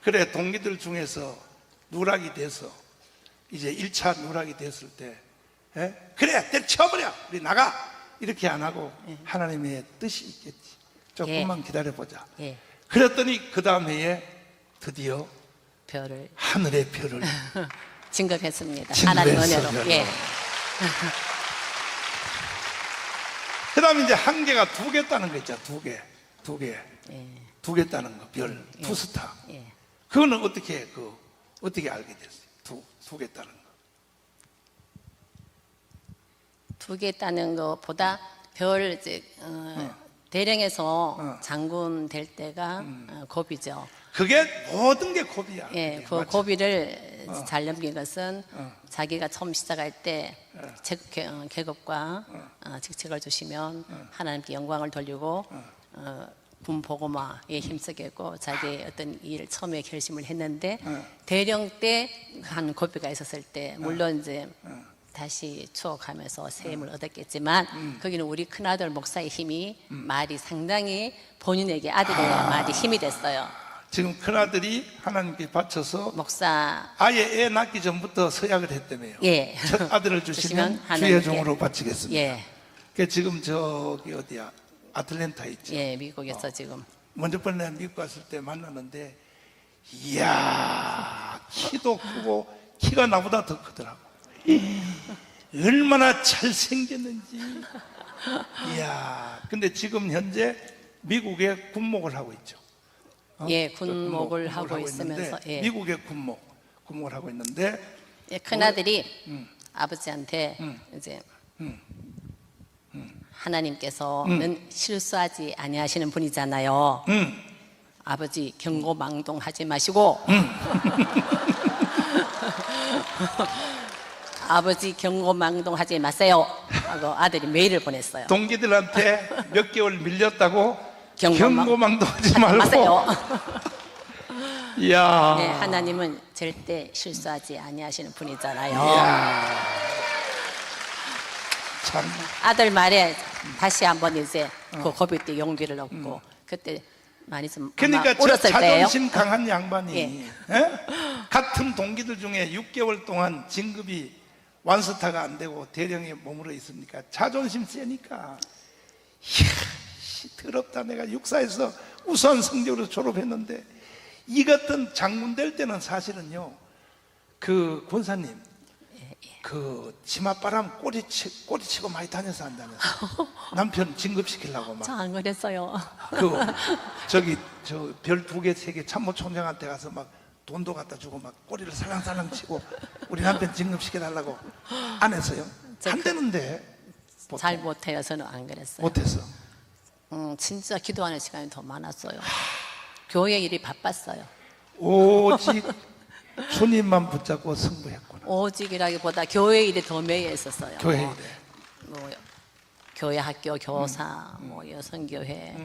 그래 동기들 중에서 누락이 돼서 이제 1차 누락이 됐을 때 그래 때려쳐버려 우리 나가 이렇게 안 하고 하나님의 뜻이 있겠지 조금만 기다려보자. 예. 그랬더니 그 다음 해에 드디어 별을 하늘의 별을 진급했습니다. 진급했어요. 하나님 은혜로. 예. 그 다음에 이제 한 개가 두 개 따는 거 있잖아. 예. 두 개 따는 거, 별, 투스타. 예. 그거는 어떻게 알게 됐어요? 두 개 따는 거. 두 개 따는 것보다 별 이제 대령에서 장군 될 때가 고비죠. 그게 모든 게 고비야. 예, 그게. 그 맞지? 고비를 잘 넘긴 것은 자기가 처음 시작할 때 계급과 직책을 주시면 하나님께 영광을 돌리고 군 보고마에 힘쓰겠고 자기의 어떤 일을 처음에 결심을 했는데 대령 때 한 고비가 있었을 때 물론 이제 다시 추억하면서 새 힘을 얻었겠지만 거기는 우리 큰아들 목사의 힘이 말이 상당히 본인에게 아들의 말이 힘이 됐어요. 지금 큰아들이 하나님께 바쳐서 목사 아예 애 낳기 전부터 서약을 했다며요. 예. 첫 아들을 주시면 주시면 하나님께. 주의 종으로 바치겠습니다. 예. 그 지금 저기 어디야 아틀랜타 있죠. 예, 미국에서 지금 먼저 번에 내가 미국 갔을 때 만났는데 이야 키도 크고 키가 나보다 더 크더라고. 얼마나 잘생겼는지. 이야 근데 지금 현재 미국에 군목을 하고 있죠. 예, 군목을 하고 있는데, 있으면서 예. 미국의 군목을 하고 있는데 예, 큰아들이 아버지한테 이제 하나님께서는 실수하지 아니하시는 분이잖아요. 아버지 경고망동하지 마시고 아버지 경고망동하지 마세요 하고 아들이 메일을 보냈어요. 동기들한테 몇 개월 밀렸다고 경고망- 경고망동하지 말고 마세요. 이야 네, 하나님은 절대 실수하지 아니하시는 분이잖아요. 이야 참 아들 말에 다시 한번 이제 그 고비 때 용기를 얻고 그때 많이 좀 아마 그러니까 저 울었을 때예요. 자존심 강한 양반이 예. 같은 동기들 중에 6개월 동안 진급이 완스타가 안 되고 대령에 머물러 있으니까 자존심 세니까 이야 더럽다 내가 육사에서 우수한 성적으로 졸업했는데 이 같은 장군 될 때는 사실은요 그 권사님 그 치맛바람 꼬리치고 많이 다녀서 안 다녔어. 남편 진급시키려고 막 저 안 그랬어요. 저기 저 별 2개 3개 참모총장한테 가서 막 돈도 갖다 주고 막 꼬리를 살랑살랑 치고 우리 남편 진급시켜 달라고 안 했어요. 안 되는데 보통. 잘 못해요. 저는 안 그랬어요. 못했어. 진짜 기도하는 시간이 더 많았어요. 교회 일이 바빴어요. 오직 주님만 붙잡고 승부했구나. 오직이라기보다 교회 일이 더 매여 있었어요. 교회 뭐, 일에. 뭐 교회 학교 교사, 뭐 여성교회,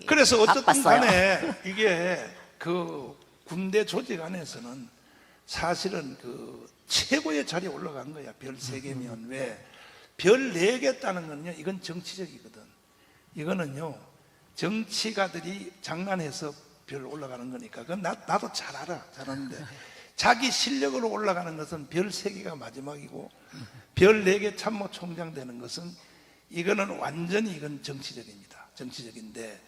그래서 어쨌든 바빴어요. 간에 이게 그 군대 조직 안에서는 사실은 그 최고의 자리에 올라간 거야. 별 3개면 왜? 별 4개 따는 건요, 이건 정치적이거든. 이거는요, 정치가들이 장난해서 별 올라가는 거니까. 그건 나도 잘 알아. 잘하는데. 자기 실력으로 올라가는 것은 별 3개가 마지막이고 별 4개 참모총장 되는 것은 이거는 완전히 이건 정치적입니다. 정치적인데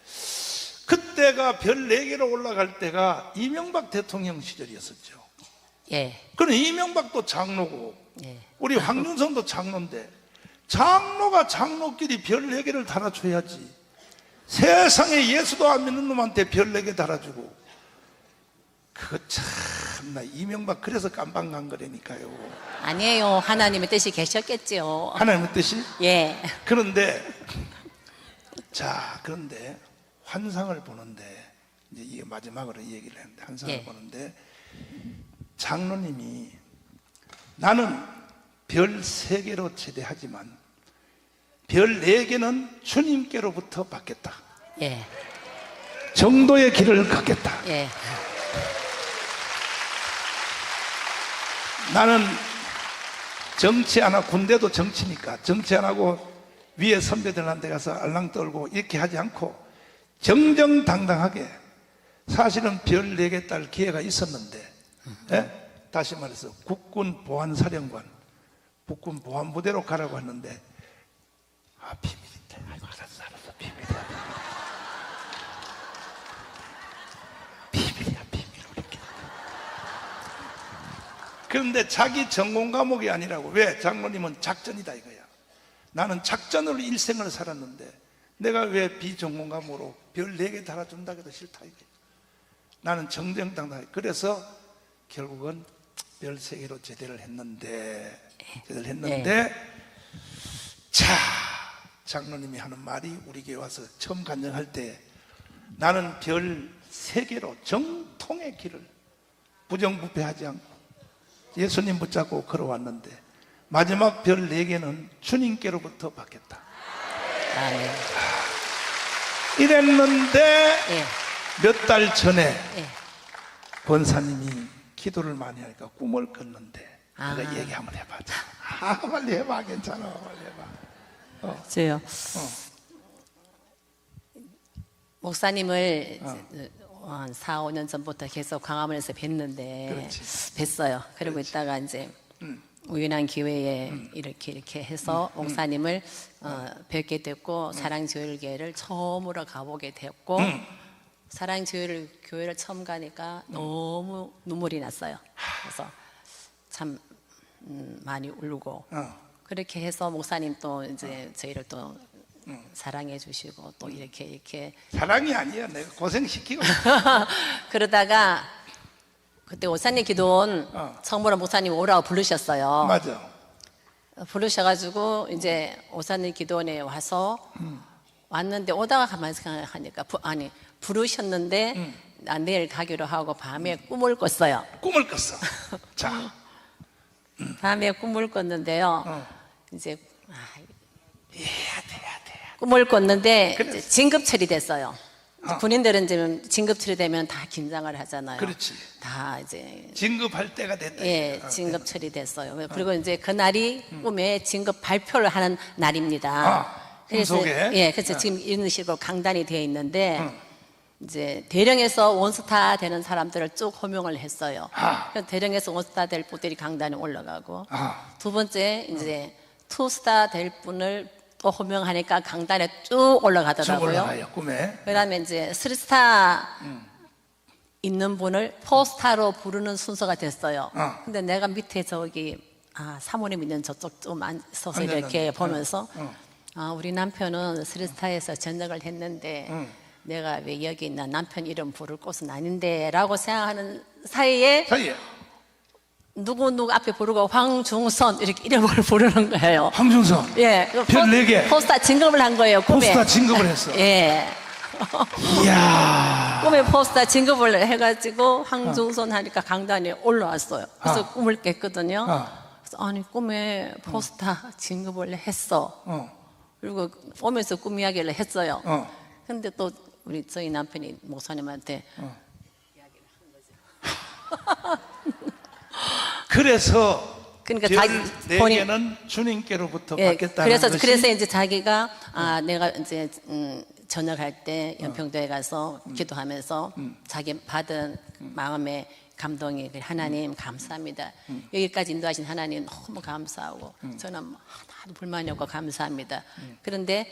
그때가 별 4개로 올라갈 때가 이명박 대통령 시절이었었죠. 예. 그럼 이명박도 장로고 예. 우리 황준성도 장로인데 장로가 장로끼리 별 4개를 달아줘야지. 세상에 예수도 안 믿는 놈한테 별 4개 달아주고 그거 참나 이명박 그래서 깜빵 간 거라니까요. 아니에요. 하나님의 뜻이 계셨겠지요. 하나님의 뜻이? 예. 그런데 그런데 환상을 보는데 이제 이게 마지막으로 이 얘기를 했는데 환상을 예. 보는데 장로님이 나는 별 3개로 제대하지만 별 4개는 주님께로부터 받겠다. 예. 정도의 길을 걷겠다. 예. 나는 정치 안 하고 군대도 정치니까 정치 안 하고 위에 선배들한테 가서 알랑 떨고 이렇게 하지 않고 정정당당하게 사실은 별 4개 딸 기회가 있었는데 예? 다시 말해서 국군 보안사령관 국군 보안부대로 가라고 했는데 비밀인데 아이고 알았어 비밀이야 비밀 우리끼리. 그런데 자기 전공 과목이 아니라고. 왜? 장로님은 작전이다 이거야. 나는 작전으로 일생을 살았는데 내가 왜 비전공 과목으로 별 4개 달아준다 해도 싫다 이거야. 나는 정정당당하게. 그래서 결국은 별 3개로 제대를 했는데 자 장로님이 하는 말이 우리 교회 와서 처음 간증할 때 나는 별 3개로 정통의 길을 부정부패하지 않고 예수님 붙잡고 걸어왔는데 마지막 별 4개는 주님께로부터 받겠다. 아멘. 이랬는데 예. 몇 달 전에 예. 권사님이 기도를 많이 하니까 꿈을 꿨는데 아. 내가 얘기 한번 해봐. 빨리 해봐. 괜찮아. 빨리 해봐. 저요. 목사님을 한 4, 5년 전부터 계속 광화문에서 뵀는데 그렇지. 뵀어요. 그러고 있다가 이제 우연한 기회에 이렇게 해서 목사님을 뵙게 됐고 사랑교회를 처음으로 가보게 됐고 사랑교회를 처음 가니까 너무 눈물이 났어요. 그래서 참 많이 울고 그렇게 해서 목사님 또 이제 저희를 또 사랑해 주시고 또 이렇게 사랑이 아니야. 내가 고생시키고 그러다가 그때 오사님 기도원 처음으로 목사님 오라고 부르셨어요. 맞아. 부르셔가지고 이제 오사님 기도원에 와서 왔는데 오다가 가만히 생각하니까 부르셨는데 나 내일 가기로 하고 밤에 꿈을 꿨어요. 꿈을 꿨어. 자, 밤에 꿈을 꿨는데요. 이제 해야 돼. 꿈을 꿨는데 그랬어. 이제 진급 처리됐어요. 군인들은 이제 진급 처리되면 다 긴장을 하잖아요. 그렇지. 다 이제 진급할 때가 됐다. 예, 진급 처리됐어요. 그리고 이제 그날이 꿈에 진급 발표를 하는 날입니다. 그래서 꿈속에? 예, 그래서 지금 이런 식으로 강단이 되어 있는데 이제 대령에서 원스타 되는 사람들을 쭉 호명을 했어요. 그래서 대령에서 원스타 될 분들이 강단에 올라가고 두 번째 이제 투스타 될 분을 또 호명하니까 강단에 쭉 올라가더라고요. 올라가요, 꿈에. 그다음에 이제 3스타 있는 분을 4스타로 부르는 순서가 됐어요. 근데 내가 밑에 저기 사모님 있는 저쪽 좀 서서 이렇게 보면서 우리 남편은 3스타에서 전역을 했는데 내가 왜 여기 있나 남편 이름 부를 곳은 아닌데 라고 생각하는 사이에 누구 앞에 부르고 황중선 이렇게 이름을 부르는 거예요. 황준성. 예. 별 4개. 포스타 진급을 한 거예요. 꿈에. 포스타 진급을 했어. 예. 이야. 꿈에 포스타 진급을 해가지고 황중선 하니까 강단에 올라왔어요. 그래서 꿈을 깼거든요. 그래서 아니 꿈에 포스타 진급을 했어. 그리고 오면서 꿈 이야기를 했어요. 근데 또 우리 저희 남편이 목사님한테 이야기를 한 거죠. 그래서 그러니까 별 자기 본인- 4개는 주님께로부터 예, 받겠다는 것이 그래서 이제 자기가 내가 이제 전역할 때 연평도에 가서 기도하면서 자기 받은 마음의 감동이 하나님 감사합니다. 여기까지 인도하신 하나님 너무 감사하고 저는 뭐 하나도 불만이 없고 감사합니다. 그런데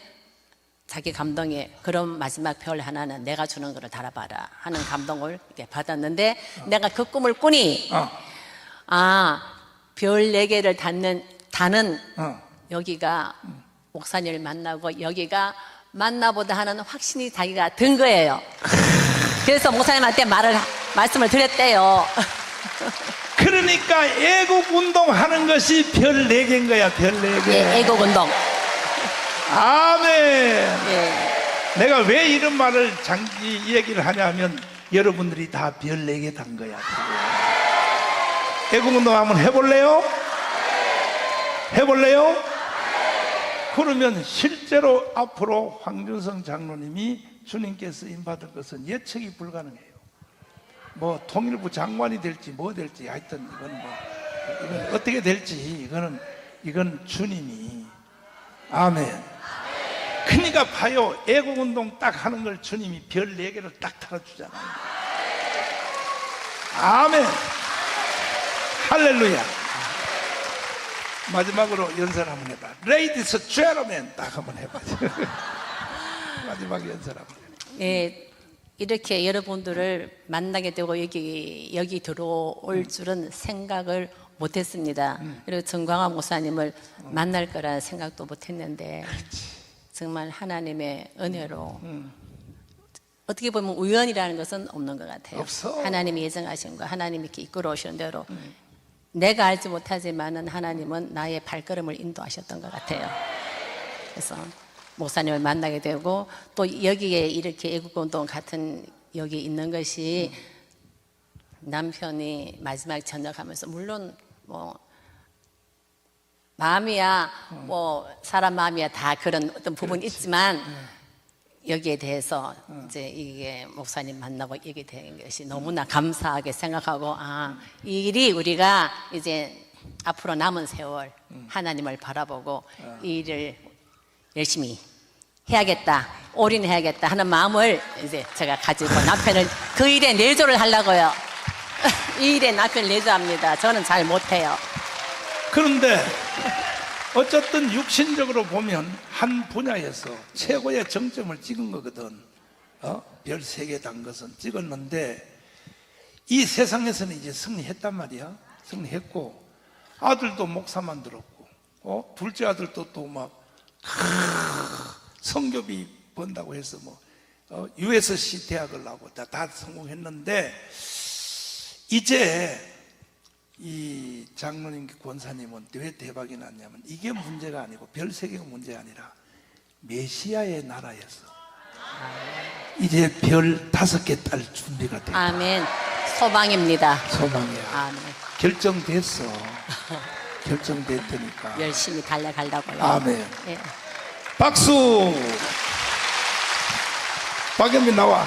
자기 감동에 그런 마지막 별 하나는 내가 주는 거를 달아봐라 하는 감동을 이렇게 받았는데 내가 그 꿈을 꾸니 별 4개를 다는 여기가 목사님을 만나고 여기가 만나보다 하는 확신이 자기가 든 거예요. 그래서 목사님한테 말씀을 드렸대요. 그러니까 애국 운동하는 것이 별 4개인 거야. 별 4개. 예, 애국운동. 아멘. 예. 내가 왜 이런 말을 이 얘기를 하냐면 여러분들이 다 별 4개 단 거야. 애국운동 한번 해볼래요? 해볼래요? 그러면 실제로 앞으로 황준성 장로님이 주님께 쓰임받을 것은 예측이 불가능해요. 뭐 통일부 장관이 될지 뭐 될지 하여튼 이건 어떻게 될지 이건 주님이. 아멘. 그러니까 봐요. 애국운동 딱 하는 걸 주님이 별 4개를 딱 달아주잖아요. 아멘. 할렐루야. 마지막으로 연설 한번 해봐. Ladies and gentlemen 딱 한번 해봐. 마지막 연설 한번 해봐. 예, 이렇게 여러분들을 만나게 되고 여기 들어올 줄은 생각을 못했습니다. 그리고 정광화 목사님을 만날 거라 생각도 못했는데 정말 하나님의 은혜로 어떻게 보면 우연이라는 것은 없는 것 같아요. 없어. 하나님이 예정하신 거, 하나님이 이렇게 이끌어 오시는 대로 내가 알지 못하지만은 하나님은 나의 발걸음을 인도하셨던 것 같아요. 그래서 목사님을 만나게 되고 또 여기에 이렇게 애국운동 같은 여기 있는 것이 남편이 마지막 전역하면서 물론 뭐 마음이야 뭐 사람 마음이야 다 그런 어떤 부분이 있지만 여기에 대해서 이제 이게 목사님 만나고 얘기 된 것이 너무나 감사하게 생각하고 이 일이 우리가 이제 앞으로 남은 세월 하나님을 바라보고 이 일을 열심히 해야겠다, 올인해야겠다 하는 마음을 이제 제가 가지고 남편을 그 일에 내조를 하려고요. 이 일에 남편을 내조합니다. 저는 잘 못해요. 그런데 어쨌든 육신적으로 보면 한 분야에서 최고의 정점을 찍은 거거든. 별 3개 단 것은 찍었는데 이 세상에서는 이제 승리했단 말이야. 승리했고 아들도 목사 만들었고 둘째 아들도 또 막 성교비 번다고 해서 USC 대학을 나오고 다 성공했는데 이제 이 장로님 권사님은 왜 대박이 났냐면 이게 문제가 아니고 별 3개가 문제가 아니라 메시아의 나라에서 이제 별 5개 딸 준비가 됐다. 아멘. 소망입니다. 소망이야. 아멘. 결정됐어. 결정됐다니까. 열심히 달려가려고요. 아멘. 예. 박수. 박연미 나와.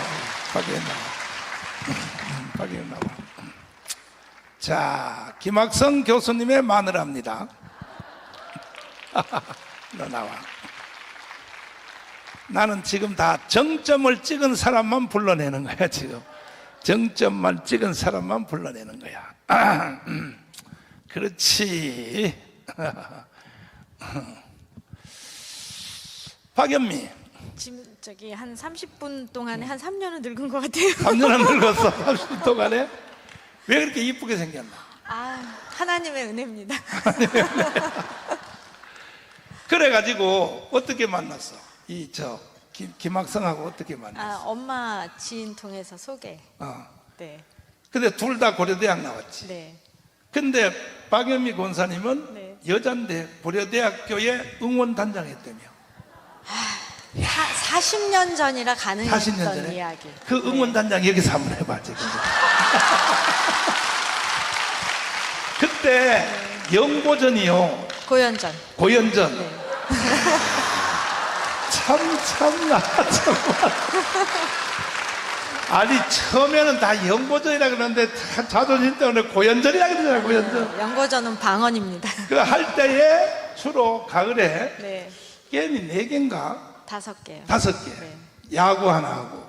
박연미 나와. 자, 김학성 교수님의 마누라입니다. 너 나와. 나는 지금 다 정점을 찍은 사람만 불러내는 거야. 지금 정점만 찍은 사람만 불러내는 거야. 그렇지. 박연미. 지금 한 30분 동안에 한 3년은 늙은 것 같아요. 3년은 늙었어. 30분 동안에. 왜 그렇게 이쁘게 생겼나? 하나님의 은혜입니다. 그래가지고 어떻게 만났어? 김학성하고 어떻게 만났어? 엄마 지인 통해서 소개. 네. 근데 둘 다 고려대학 나왔지. 네. 근데 박연미 권사님은 네. 여잔데 고려대학교에 응원단장 했다며. 40년 전이라 40년 가능했던 전에? 이야기. 그 응원단장 여기서 한번 해봐 지금. 그때 영고전이요. 고연전. 고연전. 네. 참나 정말. 아니 처음에는 다 영고전이라 그러는데 자존심 때문에 고연전이라 그러잖아요. 고연전. 연고전은 방언입니다. 그 할 때에 주로 가을에 네. 게임이 4개인가 5개요. 5개. 네. 야구 하나 하고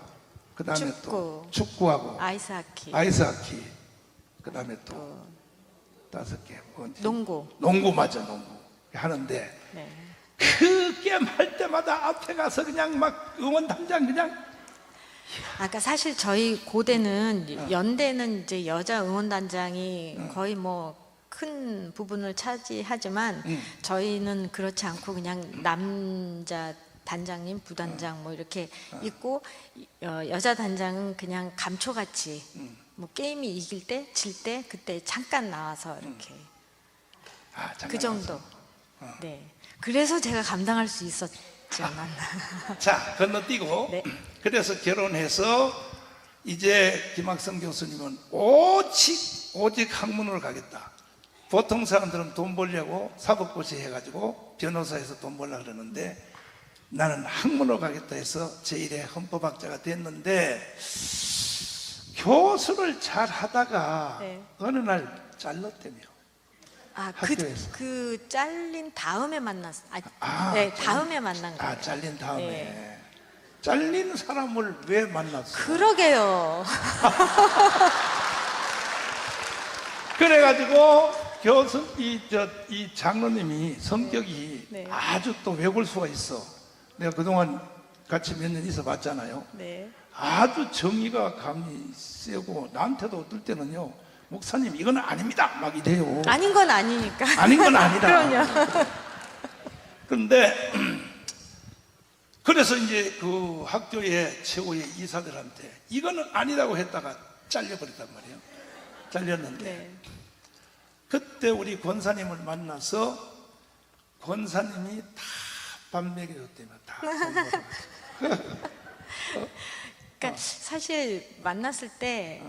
그 다음에 축구. 또 축구하고 아이스하키. 아이스하키. 그다음에 또 5개. 농구. 농구 맞아, 농구 하는데 네. 그 게임 할 때마다 앞에 가서 그냥 막 응원단장 그냥 아까 사실 저희 고대는 연대는 이제 여자 응원단장이 거의 뭐 큰 부분을 차지하지만 저희는 그렇지 않고 그냥 남자 단장님, 부단장 뭐 이렇게 있고 여자 단장은 그냥 감초같이 뭐 게임이 이길 때, 질 때 그때 잠깐 나와서 이렇게 잠깐 그 정도. 네. 그래서 제가 감당할 수 있었지 않았나. 자, 건너뛰고 네. 그래서 결혼해서 이제 김학성 교수님은 오직 학문으로 가겠다. 보통 사람들은 돈 벌려고 사법고시 해가지고 변호사에서 돈 벌려고 그러는데 나는 학문으로 가겠다 해서 제1회 헌법학자가 됐는데 교수를 잘 하다가 네. 어느 날 잘렸다며. 학교에서. 그 잘린 다음에 만났어. 잘린- 네, 다음에 만난 거예요. 잘린 다음에. 네. 잘린 사람을 왜 만났어? 그러게요. 그래가지고 이 장로님이 성격이 네. 아주 또 외골수가 있어. 내가 그동안 같이 몇 년 있어 봤잖아요. 네. 아주 정의가 감이 세고 나한테도 어떨 때는요, 목사님 이건 아닙니다 막 이래요. 아닌 건 아니니까. 아닌 건 아니다. 그럼요. 그런데 그래서 이제 그 학교의 최고의 이사들한테 이거는 아니라고 했다가 잘려버렸단 말이에요. 잘렸는데 네. 그때 우리 권사님을 만나서 권사님이 다 밥 먹여줬다며. 다 돈 벌어가지고. 그러니까 사실 만났을 때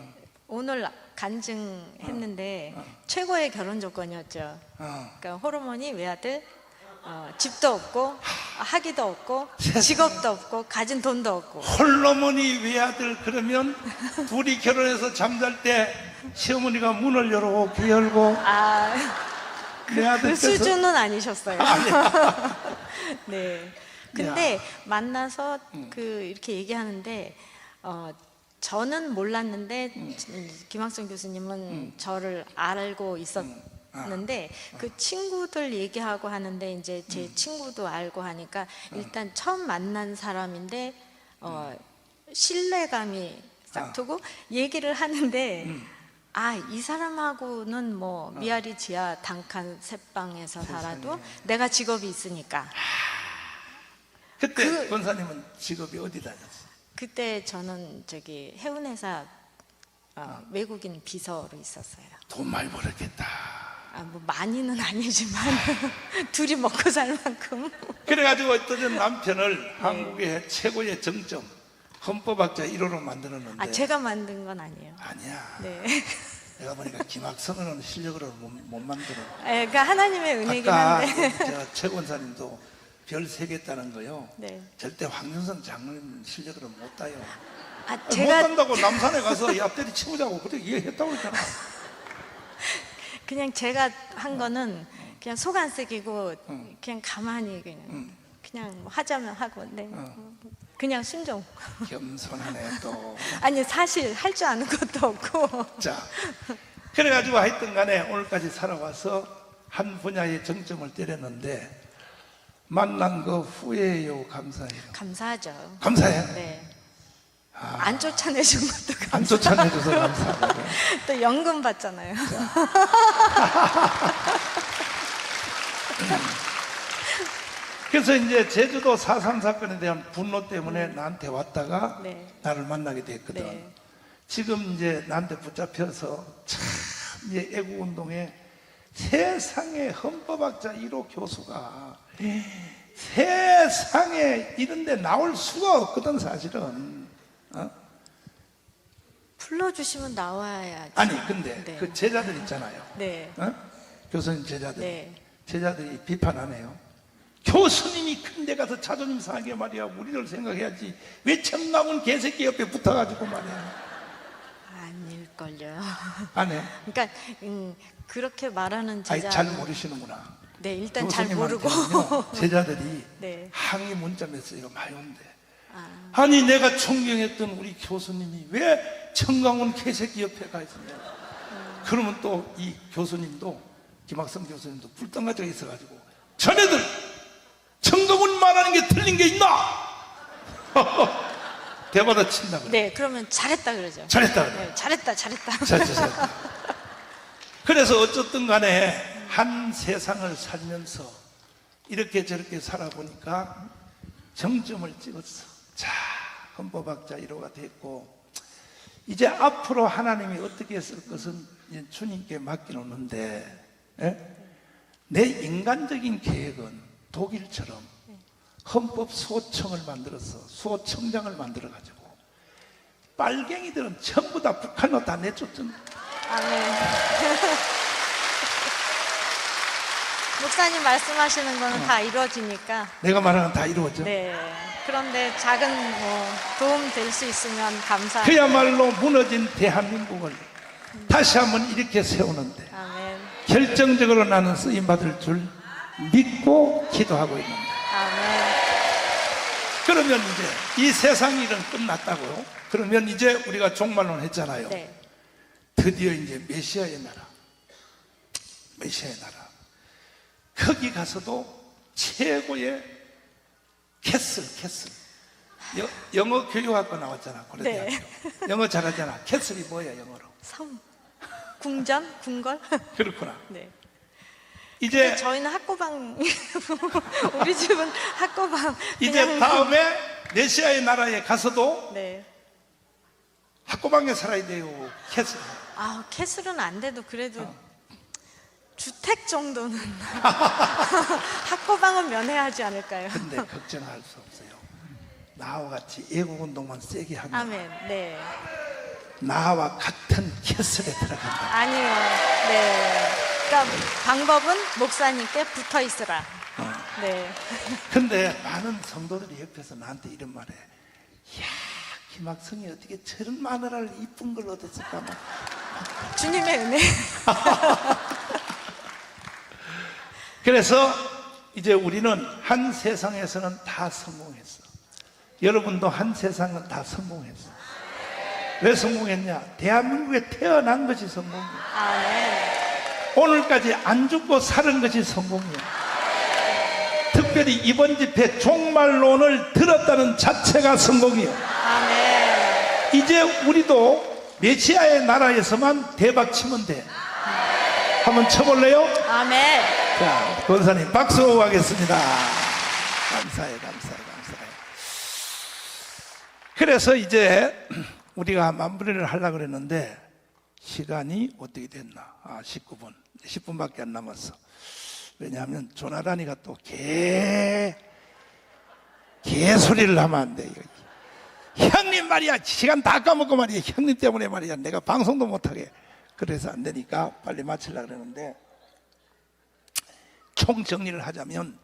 오늘 간증했는데 최고의 결혼 조건이었죠. 그러니까 호르몬이 외아들, 집도 없고 학위도 없고 직업도 없고 가진 돈도 없고. 홀로머니 외아들 그러면 둘이 결혼해서 잠잘 때 시어머니가 문을 열고 귀 열고 내 그 아들께서 수준은 아니셨어요. 네. 근데 만나서 이렇게 얘기하는데 저는 몰랐는데 김학성 교수님은 저를 알고 있었는데 그 친구들 얘기하고 하는데 이제 제 친구도 알고 하니까 일단 처음 만난 사람인데 신뢰감이 싹트고 얘기를 하는데 이 사람하고는 뭐 미아리 지하 단칸 새방에서 살아도 내가 직업이 있으니까. 그때 권사님은 직업이 어디 다녔어? 그때 저는 해운회사 외국인 비서로 있었어요. 돈 많이 벌었겠다. 뭐 많이는 아니지만 둘이 먹고 살 만큼. 그래가지고 어떤 남편을 한국의 최고의 정점 헌법학자 1호로 만들었는데 제가 만든 건 아니에요. 아니야. 네. 내가 보니까 김학선은 실력으로 못 만들어. 그러니까 하나님의 은혜긴 아까 한데. 최 권사님도 별 3개 따는 거요. 네. 절대 황윤선 장로님 실력으로 못 따요. 못 제가 딴다고 남산에 가서 앞대리 치우자고 그렇게 이해했다고 그랬잖아. 그냥 제가 한 거는 그냥 속 안 쓰기고 그냥 가만히 그냥 뭐 하자면 하고 그냥 순종. 겸손하네 또. 아니 사실 할 줄 아는 것도 없고. 자, 그래가지고 하여튼 간에 오늘까지 살아와서 한 분야의 정점을 때렸는데 만난 거 후회해요, 감사해요? 감사하죠. 감사해. 네. 안 쫓아내준 것도 감사. 안 쫓아내줘서 감사하고. 또 연금 받잖아요. 그래서 이제 제주도 4.3 사건에 대한 분노 때문에 나한테 왔다가 네. 나를 만나게 됐거든. 네. 지금 이제 나한테 붙잡혀서 참 이제 애국운동에 세상에 헌법학자 1호 교수가 세상에 이런데 나올 수가 없거든 사실은. 불러주시면 나와야지. 아니 근데 네. 그 제자들 있잖아요. 네. 교수님 제자들. 네. 제자들이 비판하네요. 교수님이 큰데 가서 자존심 상하게 말이야 우리를 생각해야지 왜 청나온 개새끼 옆에 붙어가지고 말이야. 아닐걸요. 안 해? 그러니까 그렇게 말하는 아니, 제자. 잘 모르시는구나. 네, 일단 잘 모르고. 교수님한테는요, 제자들이 네. 항의 문자 메시지가 많이 온대. 아니 내가 존경했던 우리 교수님이 왜 청강원 개새끼 옆에 가 있었냐. 그러면 또 이 교수님도, 김학성 교수님도 뿔덩가지가 있어가지고, 자네들 청동훈 말하는 게 틀린 게 있나? 대받아 친다고요. 네, 그러면 잘했다 그러죠. 잘했다 그래요. 네, 잘했다, 잘했다. 잘했다. 그래서 어쨌든 간에 한 세상을 살면서 이렇게 저렇게 살아보니까 정점을 찍었어. 자, 헌법학자 1호가 됐고, 이제 앞으로 하나님이 어떻게 쓸 것은 이제 주님께 맡겨놓는데, 예? 내 인간적인 계획은 독일처럼 헌법 수호청을 만들어서 수호청장을 만들어가지고 빨갱이들은 전부 다 북한으로 다 내쫓던. 아멘. 목사님 말씀하시는 거는 다 이루어지니까. 내가 말하는 다 이루어져. 네. 그런데 작은 도움 될 수 있으면 감사합니다. 그야말로 무너진 대한민국을 다시 한번 이렇게 세우는데 아멘. 결정적으로 나는 쓰임받을 줄 믿고 기도하고 있는데, 아멘. 그러면 이제 이 세상 일은 끝났다고요? 그러면 이제 우리가 종말론 했잖아요. 네. 드디어 이제 메시아의 나라, 메시아의 나라, 거기 가서도 최고의 캐슬. 영어 교육학과 나왔잖아, 고려대학교. 네. 영어 잘하잖아. 캐슬이 뭐야, 영어로? 궁전? 궁궐? 그렇구나. 네. 이제 저희는 학고방, 우리 집은 학고방. 이제 그냥- 다음에 메시아의 나라에 가서도 네. 학고방에 살아야 돼요. 캐슬. 아, 캐슬은 안 돼도 그래도 주택 정도는 학고방은 면해야 하지 않을까요? 근데 걱정할 수 없어요. 나와 같이 애국운동만 세게 하면 아멘. 네. 나와 같은 캐슬에 들어간다. 아니요. 네. 그러니까 방법은 목사님께 붙어 있으라. 네. 근데 많은 성도들이 옆에서 나한테 이런 말해. 이야, 김학성이 어떻게 저런 마누라를 이쁜 걸 얻었을까? 막. 주님의 은혜. 그래서 이제 우리는 한 세상에서는 다 성공했어. 여러분도 한 세상은 다 성공했어. 왜 성공했냐? 대한민국에 태어난 것이 성공이야. 아멘. 오늘까지 안 죽고 사는 것이 성공이야. 특별히 이번 집회 종말론을 들었다는 자체가 성공이야. 아멘. 이제 우리도 메시아의 나라에서만 대박 치면 돼. 한번 쳐볼래요? 아멘. 자, 권사님 박수 하겠습니다. 감사해. 그래서 이제 우리가 마무리를 하려고 그랬는데 시간이 어떻게 됐나? 19분. 10분밖에 안 남았어. 왜냐하면 조나단이가 또 개소리를 하면 안 돼. 형님 말이야, 시간 다 까먹고 말이야. 형님 때문에 말이야. 내가 방송도 못하게. 그래서 안 되니까 빨리 마치려고 그러는데, 총 정리를 하자면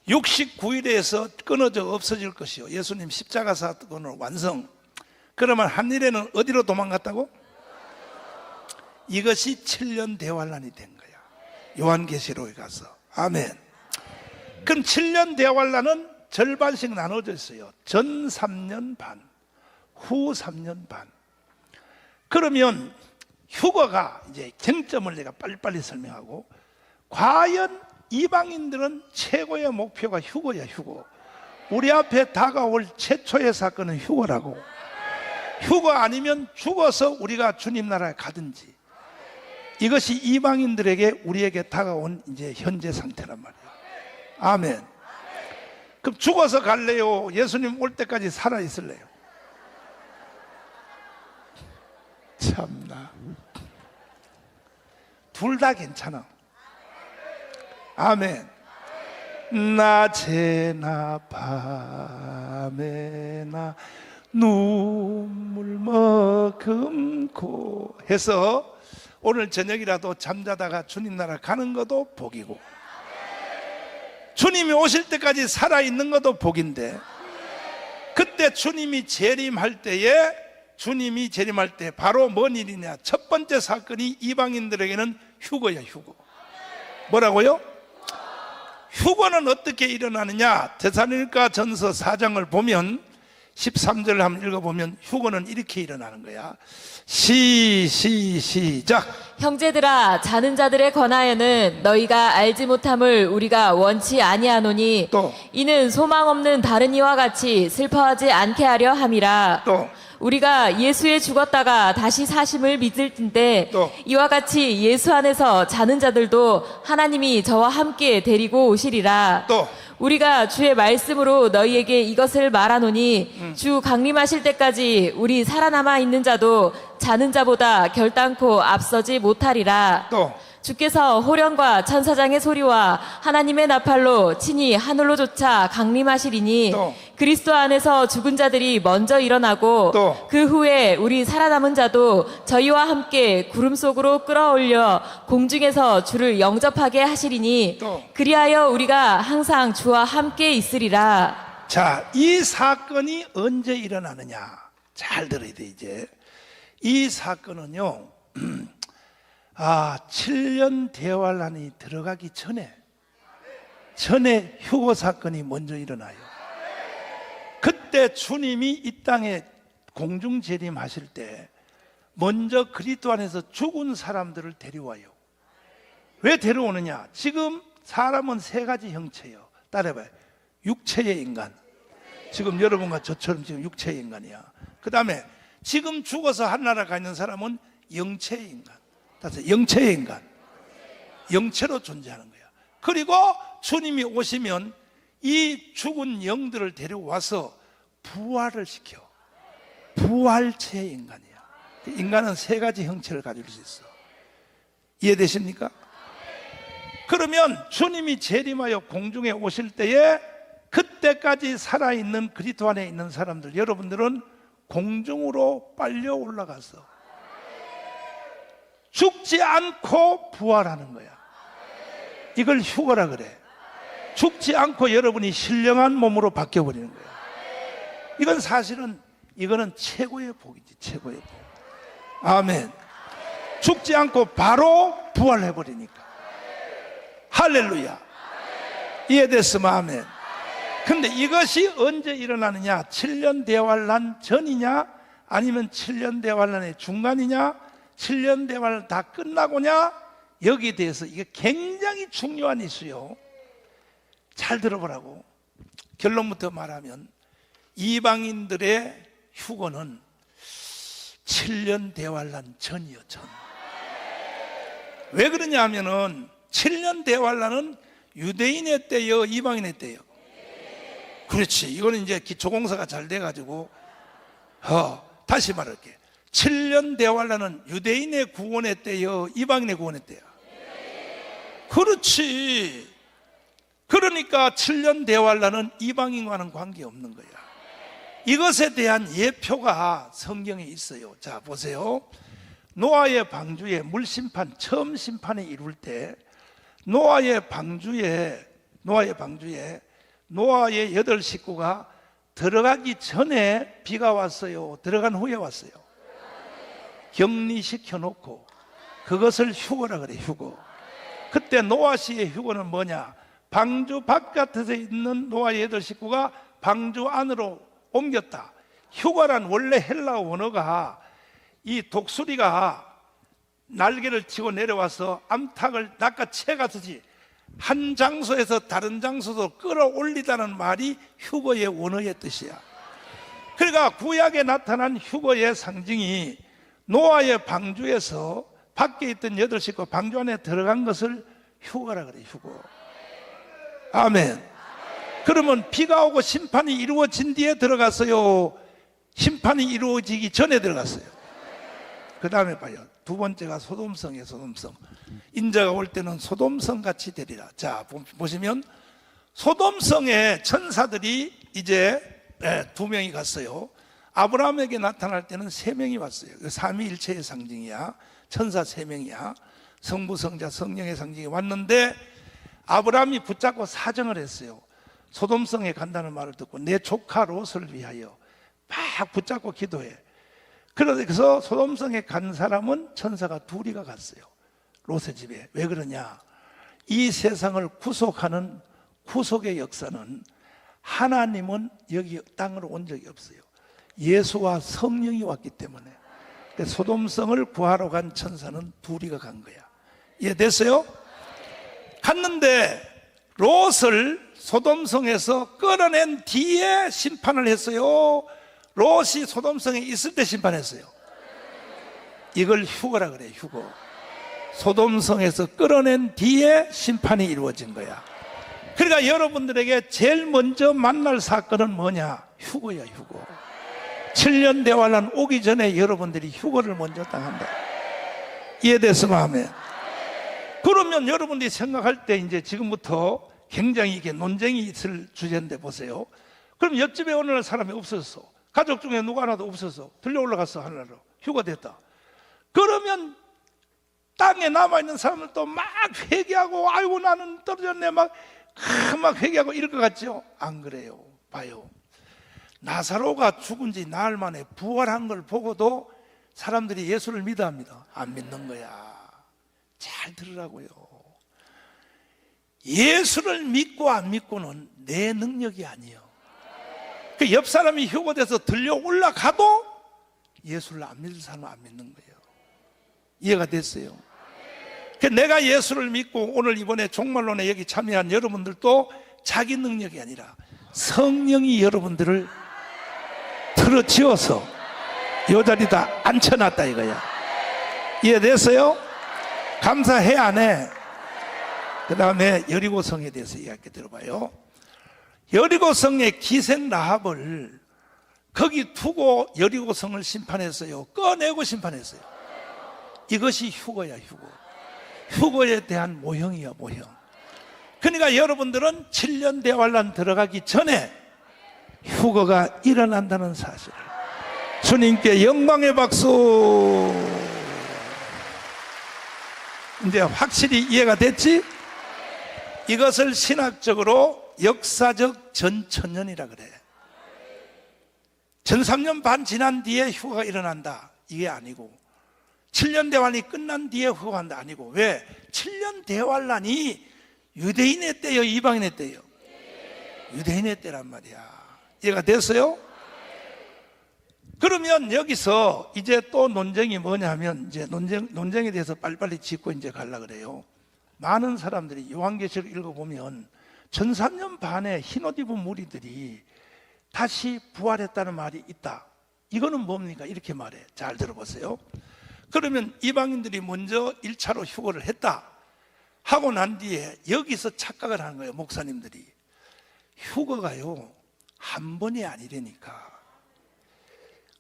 69일에서 끊어져 없어질 것이요. 예수님 십자가 사건을 완성. 그러면 한일에는 어디로 도망갔다고? 이것이 7년 대환란이 된 거야. 요한계시록에 가서. 아멘. 그럼 7년 대환란은 절반씩 나눠져 있어요. 전 3년 반, 후 3년 반. 그러면 휴거가 이제 쟁점을 내가 빨리빨리 설명하고, 과연 이방인들은 최고의 목표가 휴거야, 휴거. 우리 앞에 다가올 최초의 사건은 휴거라고. 휴거 아니면 죽어서 우리가 주님 나라에 가든지. 이것이 이방인들에게 우리에게 다가온 이제 현재 상태란 말이에요. 아멘. 그럼 죽어서 갈래요? 예수님 올 때까지 살아 있을래요? 참나. 둘 다 괜찮아. 아멘. 낮에나 밤에나 눈물 머금고 해서 오늘 저녁이라도 잠자다가 주님 나라 가는 것도 복이고, 주님이 오실 때까지 살아있는 것도 복인데, 그때 주님이 재림할 때에, 주님이 재림할 때 바로 뭔 일이냐? 첫 번째 사건이 이방인들에게는 휴거야, 휴거. 뭐라고요? 휴거는 어떻게 일어나느냐? 데살로니가 전서 4장을 보면 13절을 한번 읽어보면 휴거는 이렇게 일어나는 거야. 시작. 형제들아, 자는 자들에 관하여는 너희가 알지 못함을 우리가 원치 아니하노니 또. 이는 소망 없는 다른 이와 같이 슬퍼하지 않게 하려 함이라. 또. 우리가 예수에 죽었다가 다시 사심을 믿을 텐데 또. 이와 같이 예수 안에서 자는 자들도 하나님이 저와 함께 데리고 오시리라. 또. 우리가 주의 말씀으로 너희에게 이것을 말하노니 주 강림하실 때까지 우리 살아남아 있는 자도 자는 자보다 결단코 앞서지 못하리라. 또. 주께서 호령과 천사장의 소리와 하나님의 나팔로 친히 하늘로 쫓아 강림하시리니 또. 그리스도 안에서 죽은 자들이 먼저 일어나고 또. 그 후에 우리 살아남은 자도 저희와 함께 구름 속으로 끌어올려 공중에서 주를 영접하게 하시리니 또. 그리하여 우리가 항상 주와 함께 있으리라. 자, 이 사건이 언제 일어나느냐? 잘 들어야 돼, 이제. 이 사건은요, 7년 대환란이 들어가기 전에 휴거 사건이 먼저 일어나요. 그때 주님이 이 땅에 공중 재림하실 때 먼저 그리스도 안에서 죽은 사람들을 데려와요. 왜 데려오느냐? 지금 사람은 세 가지 형체예요. 따라해봐요. 육체의 인간. 지금 여러분과 저처럼 지금 육체의 인간이야. 그 다음에 지금 죽어서 하늘나라 가 있는 사람은 영체의 인간. 따라서 영체의 인간. 영체로 존재하는 거야. 그리고 주님이 오시면 이 죽은 영들을 데려와서 부활을 시켜. 부활체의 인간이야. 인간은 세 가지 형체를 가질 수 있어. 이해되십니까? 그러면 주님이 재림하여 공중에 오실 때에 그때까지 살아있는 그리스도 안에 있는 사람들, 여러분들은 공중으로 빨려 올라가서 죽지 않고 부활하는 거야. 이걸 휴거라 그래. 죽지 않고 여러분이 신령한 몸으로 바뀌어버리는 거야. 이건 사실은 이거는 최고의 복이지, 최고의 복. 아멘. 죽지 않고 바로 부활해버리니까. 할렐루야. 이해됐으면 아멘. 근데 이것이 언제 일어나느냐? 7년 대환란 전이냐? 아니면 7년 대환란의 중간이냐? 7년 대환란 다 끝나고냐? 여기에 대해서 이게 굉장히 중요한 이슈요. 잘 들어보라고. 결론부터 말하면 이방인들의 휴거는 7년 대환란 전이요, 전. 왜 그러냐 하면은 7년 대환란은 유대인의 때요, 이방인의 때요. 그렇지. 이거는 이제 기초공사가 잘 돼가지고 다시 말할게. 7년 대환란은 유대인의 구원의 때요, 이방인의 구원의 때요. 그렇지. 그러니까 7년 대환란은 이방인과는 관계없는 거야. 이것에 대한 예표가 성경에 있어요. 자, 보세요. 노아의 방주에 물심판, 처음 심판이 이룰 때 노아의 방주에 노아의 8 식구가 들어가기 전에 비가 왔어요? 들어간 후에 왔어요? 격리시켜 놓고 그것을 휴거라 그래, 휴거. 그때 노아 씨의 휴거는 뭐냐? 방주 바깥에서 있는 노아의 8 식구가 방주 안으로 옮겼다. 휴거란 원래 헬라어 원어가 이 독수리가 날개를 치고 내려와서 암탉을 낚아채 가듯이 한 장소에서 다른 장소로 끌어올리다는 말이 휴거의 원어의 뜻이야. 그러니까 구약에 나타난 휴거의 상징이 노아의 방주에서 밖에 있던 8 식구 방주 안에 들어간 것을 휴거라 그래, 휴거. 아멘. 그러면 비가 오고 심판이 이루어진 뒤에 들어갔어요? 심판이 이루어지기 전에 들어갔어요? 그 다음에 봐요. 두 번째가 소돔성이에요, 소돔성. 인자가 올 때는 소돔성 같이 되리라. 자, 보시면 소돔성에 천사들이 이제 2명이 갔어요. 아브라함에게 나타날 때는 3명이 왔어요. 삼위일체의 상징이야. 천사 3명이야. 성부, 성자, 성령의 상징이 왔는데 아브라함이 붙잡고 사정을 했어요. 소돔성에 간다는 말을 듣고 내 조카 롯을 위하여 막 붙잡고 기도해. 그래서 소돔성에 간 사람은 천사가 2이가 갔어요. 롯의 집에. 왜 그러냐? 이 세상을 구속하는 구속의 역사는 하나님은 여기 땅으로 온 적이 없어요. 예수와 성령이 왔기 때문에. 소돔성을 구하러 간 천사는 둘이가 간 거야. 이해됐어요? 갔는데 롯을 소돔성에서 끌어낸 뒤에 심판을 했어요? 롯이 소돔성에 있을 때 심판했어요? 이걸 휴거라 그래요. 휴거. 소돔성에서 끌어낸 뒤에 심판이 이루어진 거야. 그러니까 여러분들에게 제일 먼저 만날 사건은 뭐냐? 휴거야, 휴거. 7년 대환란 오기 전에 여러분들이 휴거를 먼저 당한다. 이해됐으면 하면. 그러면 여러분들이 생각할 때 이제 지금부터 굉장히 이게 논쟁이 있을 주제인데 보세요. 그럼 옆집에 어느 날 사람이 없었어. 가족 중에 누가 하나도 없었어. 들려 올라갔어, 하늘로. 휴거됐다. 그러면 땅에 남아있는 사람들도 막 회개하고, 아이고 나는 떨어졌네, 막 회개하고 이럴 것 같죠? 안 그래요. 봐요. 나사로가 죽은 지 나흘 만에 부활한 걸 보고도 사람들이 예수를 믿어합니다. 안 믿는 거야. 잘 들으라고요. 예수를 믿고 안 믿고는 내 능력이 아니에요. 그 옆 사람이 휴거돼서 들려 올라가도 예수를 안 믿을 사람은 안 믿는 거예요. 이해가 됐어요? 내가 예수를 믿고 오늘 이번에 종말론에 여기 참여한 여러분들도 자기 능력이 아니라 성령이 여러분들을 틀어지어서 이 자리에다 앉혀놨다 이거야. 이해됐어요? 감사해 안 해? 그 다음에 여리고성에 대해서 이야기 들어봐요. 여리고성의 기생 라합을 거기 두고 여리고성을 심판했어요? 꺼내고 심판했어요? 이것이 휴거야, 휴거. 휴거에 대한 모형이야, 모형. 그러니까 여러분들은 7년 대환란 들어가기 전에 휴거가 일어난다는 사실을 주님께 영광의 박수. 이제 확실히 이해가 됐지? 이것을 신학적으로 역사적 전천년이라 그래. 전 3년 반 지난 뒤에 휴거가 일어난다, 이게 아니고 7년 대환란이 끝난 뒤에 휴거한다 아니고. 왜? 7년 대환란이 유대인의 때요, 이방인의 때요? 유대인의 때란 말이야. 이해가 됐어요? 그러면 여기서 이제 또 논쟁이 뭐냐면, 이제 논쟁에 대해서 빨리빨리 짚고 이제 가려고 그래요. 많은 사람들이 요한계시록 읽어보면 전 3년 반에 흰옷 입은 무리들이 다시 부활했다는 말이 있다. 이거는 뭡니까? 이렇게 말해. 잘 들어보세요. 그러면 이방인들이 먼저 1차로 휴거를 했다 하고 난 뒤에 여기서 착각을 하는 거예요. 목사님들이. 휴거가요 한 번이 아니라니까.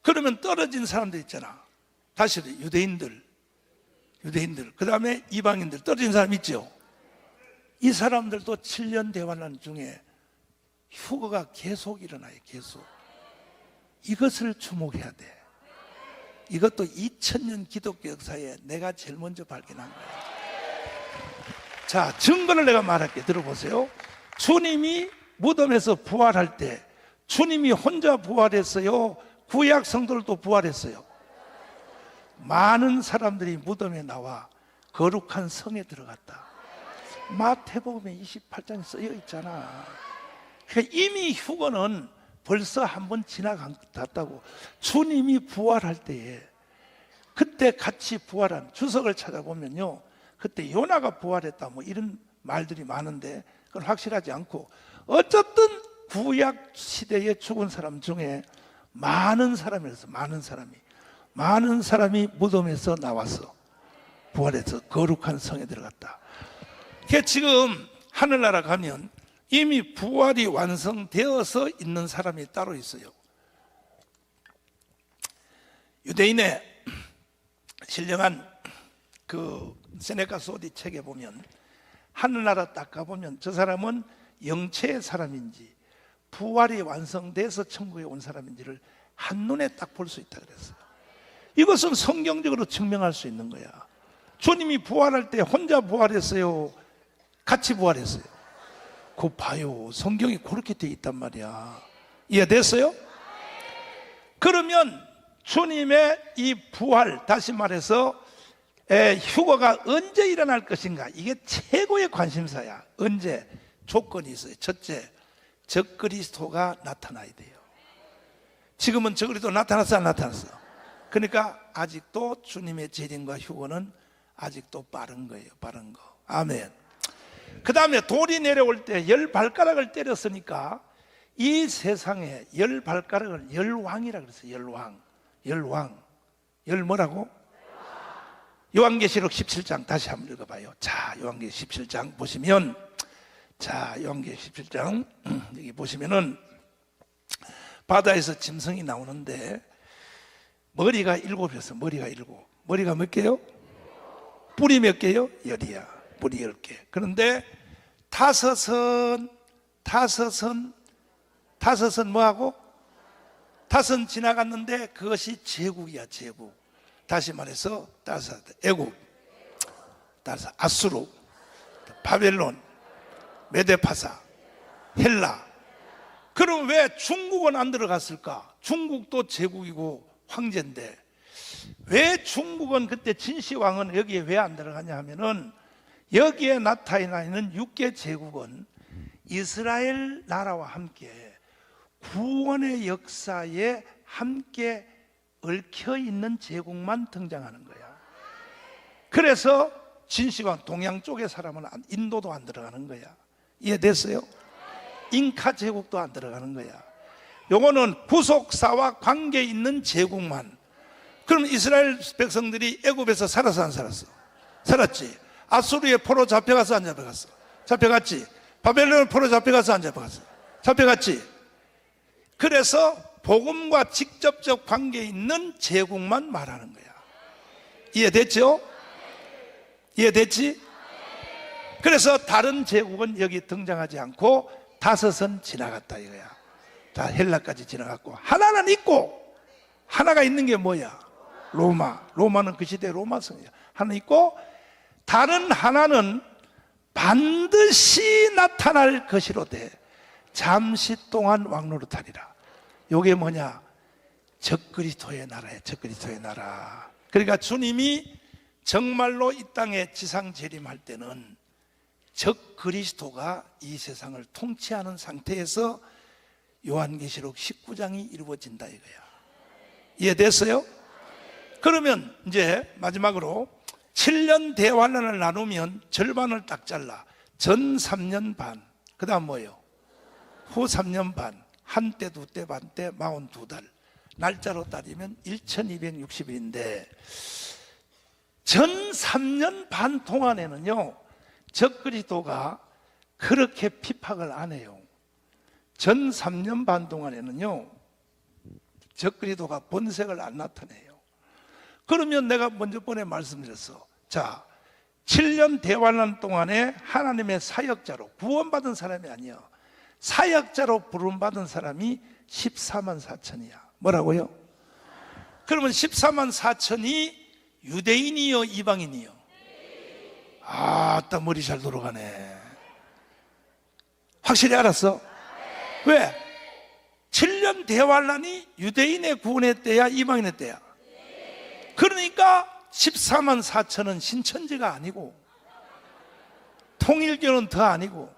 그러면 떨어진 사람들 있잖아. 다시 유대인들 그 다음에 이방인들 떨어진 사람 있죠. 이 사람들도 7년 대환란 중에 휴거가 계속 일어나요. 계속. 이것을 주목해야 돼. 이것도 2000년 기독교 역사에 내가 제일 먼저 발견한 거예요. 자, 증거를 내가 말할게. 들어보세요. 주님이 무덤에서 부활할 때 주님이 혼자 부활했어요? 구약 성도들도 부활했어요? 많은 사람들이 무덤에 나와 거룩한 성에 들어갔다. 마태복음에 28장에 쓰여 있잖아. 그러니까 이미 휴거는 벌써 한 번 지나갔다고. 주님이 부활할 때에 그때 같이 부활한 주석을 찾아보면요, 그때 요나가 부활했다 뭐 이런 말들이 많은데 그건 확실하지 않고, 어쨌든 구약 시대에 죽은 사람 중에 많은 사람이 무덤에서 나와서 부활해서 거룩한 성에 들어갔다. 그러니까 지금 하늘나라 가면 이미 부활이 완성되어서 있는 사람이 따로 있어요. 유대인의 신령한 그 세네카 소디 책에 보면 하늘나라 딱 가보면 저 사람은 영체의 사람인지 부활이 완성돼서 천국에 온 사람인지를 한눈에 딱 볼 수 있다 그랬어요. 이것은 성경적으로 증명할 수 있는 거야. 주님이 부활할 때 혼자 부활했어요? 같이 부활했어요? 그거 봐요. 성경이 그렇게 돼 있단 말이야. 이해됐어요? 그러면 주님의 이 부활, 다시 말해서 휴거가 언제 일어날 것인가, 이게 최고의 관심사야. 언제? 조건이 있어요. 첫째, 적그리스도가 나타나야 돼요. 지금은 저그리스도 나타났어 안 나타났어? 그러니까 아직도 주님의 재림과 휴거는 아직도 빠른 거예요. 빠른 거. 아멘. 그 다음에 돌이 내려올 때 10발가락을 때렸으니까 이 세상에 10발가락을 열왕이라 그랬어요. 열왕. 열왕. 열 뭐라고? 요한계시록 17장 다시 한번 읽어봐요. 자, 요한계시록 17장 보시면, 자, 요한계시록 17장 여기 보시면은 바다에서 짐승이 나오는데 머리가 7이었어. 머리가 7. 머리가 몇 개요? 뿔이 몇 개요? 10이야. 뿔이 10개. 그런데 다섯은 뭐하고? 다섯은 지나갔는데 그것이 제국이야. 제국. 다시 말해서 다섯, 애국, 다섯, 아수르, 바벨론, 메데파사, 헬라. 그럼 왜 중국은 안 들어갔을까? 중국도 제국이고 황제인데 왜 중국은 그때 진시황은 여기에 왜 안 들어가냐 하면은 여기에 나타나 있는 6개 제국은 이스라엘 나라와 함께 구원의 역사에 함께 얽혀 있는 제국만 등장하는 거야. 그래서 진시황 동양 쪽의 사람은 인도도 안 들어가는 거야. 이해됐어요? 잉카 제국도 안 들어가는 거야. 요거는 부속사와 관계 있는 제국만. 그럼 이스라엘 백성들이 애굽에서 살았어 안 살았어? 살았지. 아수르의 포로 잡혀갔어 안 잡혀갔어? 잡혀갔지. 바벨론 포로 잡혀갔어 안 잡혀갔어? 잡혀갔지. 그래서 복음과 직접적 관계 있는 제국만 말하는 거야. 이해됐죠? 이해됐지? 그래서 다른 제국은 여기 등장하지 않고 다섯은 지나갔다 이거야. 다 헬라까지 지나갔고 하나는 있고, 하나가 있는 게 뭐야? 로마. 로마는 그 시대 로마성이야. 하나 있고 다른 하나는 반드시 나타날 것이로되 잠시 동안 왕노릇하리라. 요게 뭐냐? 적그리스도의 나라예요. 적그리스도의 나라. 그러니까 주님이 정말로 이 땅에 지상 재림할 때는 적그리스도가 이 세상을 통치하는 상태에서 요한계시록 19장이 이루어진다 이거야. 이해됐어요? 그러면 이제 마지막으로 7년 대환란을 나누면 절반을 딱 잘라. 전 3년 반. 그 다음 뭐예요? 후 3년 반. 한때, 두때, 반때, 42달. 날짜로 따지면 1260일인데 전 3년 반 동안에는요 적그리스도가 그렇게 핍박을 안 해요. 전 3년 반 동안에는요 적그리스도가 본색을 안 나타내요. 그러면 내가 먼저 번에 말씀드렸어. 자, 7년 대환란 동안에 하나님의 사역자로 구원받은 사람이 아니야. 사역자로 부름받은 사람이 14만 4천이야. 뭐라고요? 그러면 14만 4천이 유대인이요 이방인이요? 딱 머리 잘 돌아가네. 확실히 알았어? 왜? 7년 대환란이 유대인의 구원의 때야 이방인의 때야? 그러니까 14만 4천은 신천지가 아니고 통일교는 더 아니고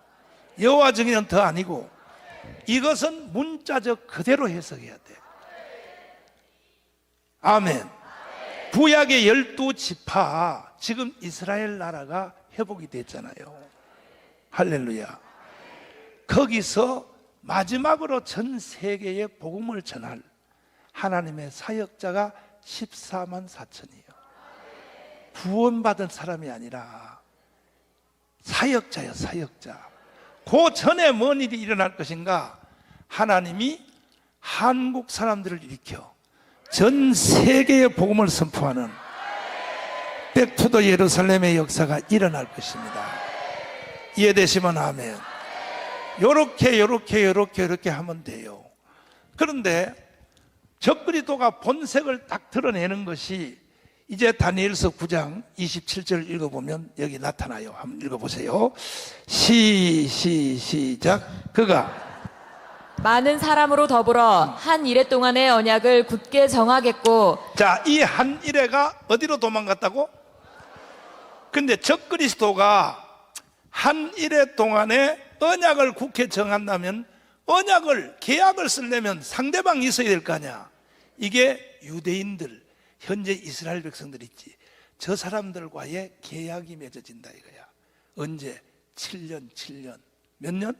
여호와 증인은 더 아니고 이것은 문자적 그대로 해석해야 돼. 아멘. 구약의 12지파 지금 이스라엘 나라가 회복이 됐잖아요. 할렐루야. 거기서 마지막으로 전 세계에 복음을 전할 하나님의 사역자가 14만 4천이에요. 구원받은 사람이 아니라 사역자예요. 사역자. 그 전에 뭔 일이 일어날 것인가? 하나님이 한국 사람들을 일으켜 전 세계에 복음을 선포하는 백투더 예루살렘의 역사가 일어날 것입니다. 이해되시면 아멘. 요렇게 하면 돼요. 그런데 적그리스도가 본색을 딱 드러내는 것이 이제 다니엘서 9장 27절 읽어보면 여기 나타나요. 한번 읽어보세요. 시작. 그가 많은 사람으로 더불어 한 이레 동안의 언약을 굳게 정하겠고. 자, 이 한 이레가 어디로 도망갔다고? 근데 적그리스도가 한 이레 동안에 언약을 굳게 정한다면 언약을, 계약을 쓰려면 상대방이 있어야 될 거 아니야. 이게 유대인들, 현재 이스라엘 백성들 있지, 저 사람들과의 계약이 맺어진다 이거야. 언제? 7년. 몇 년?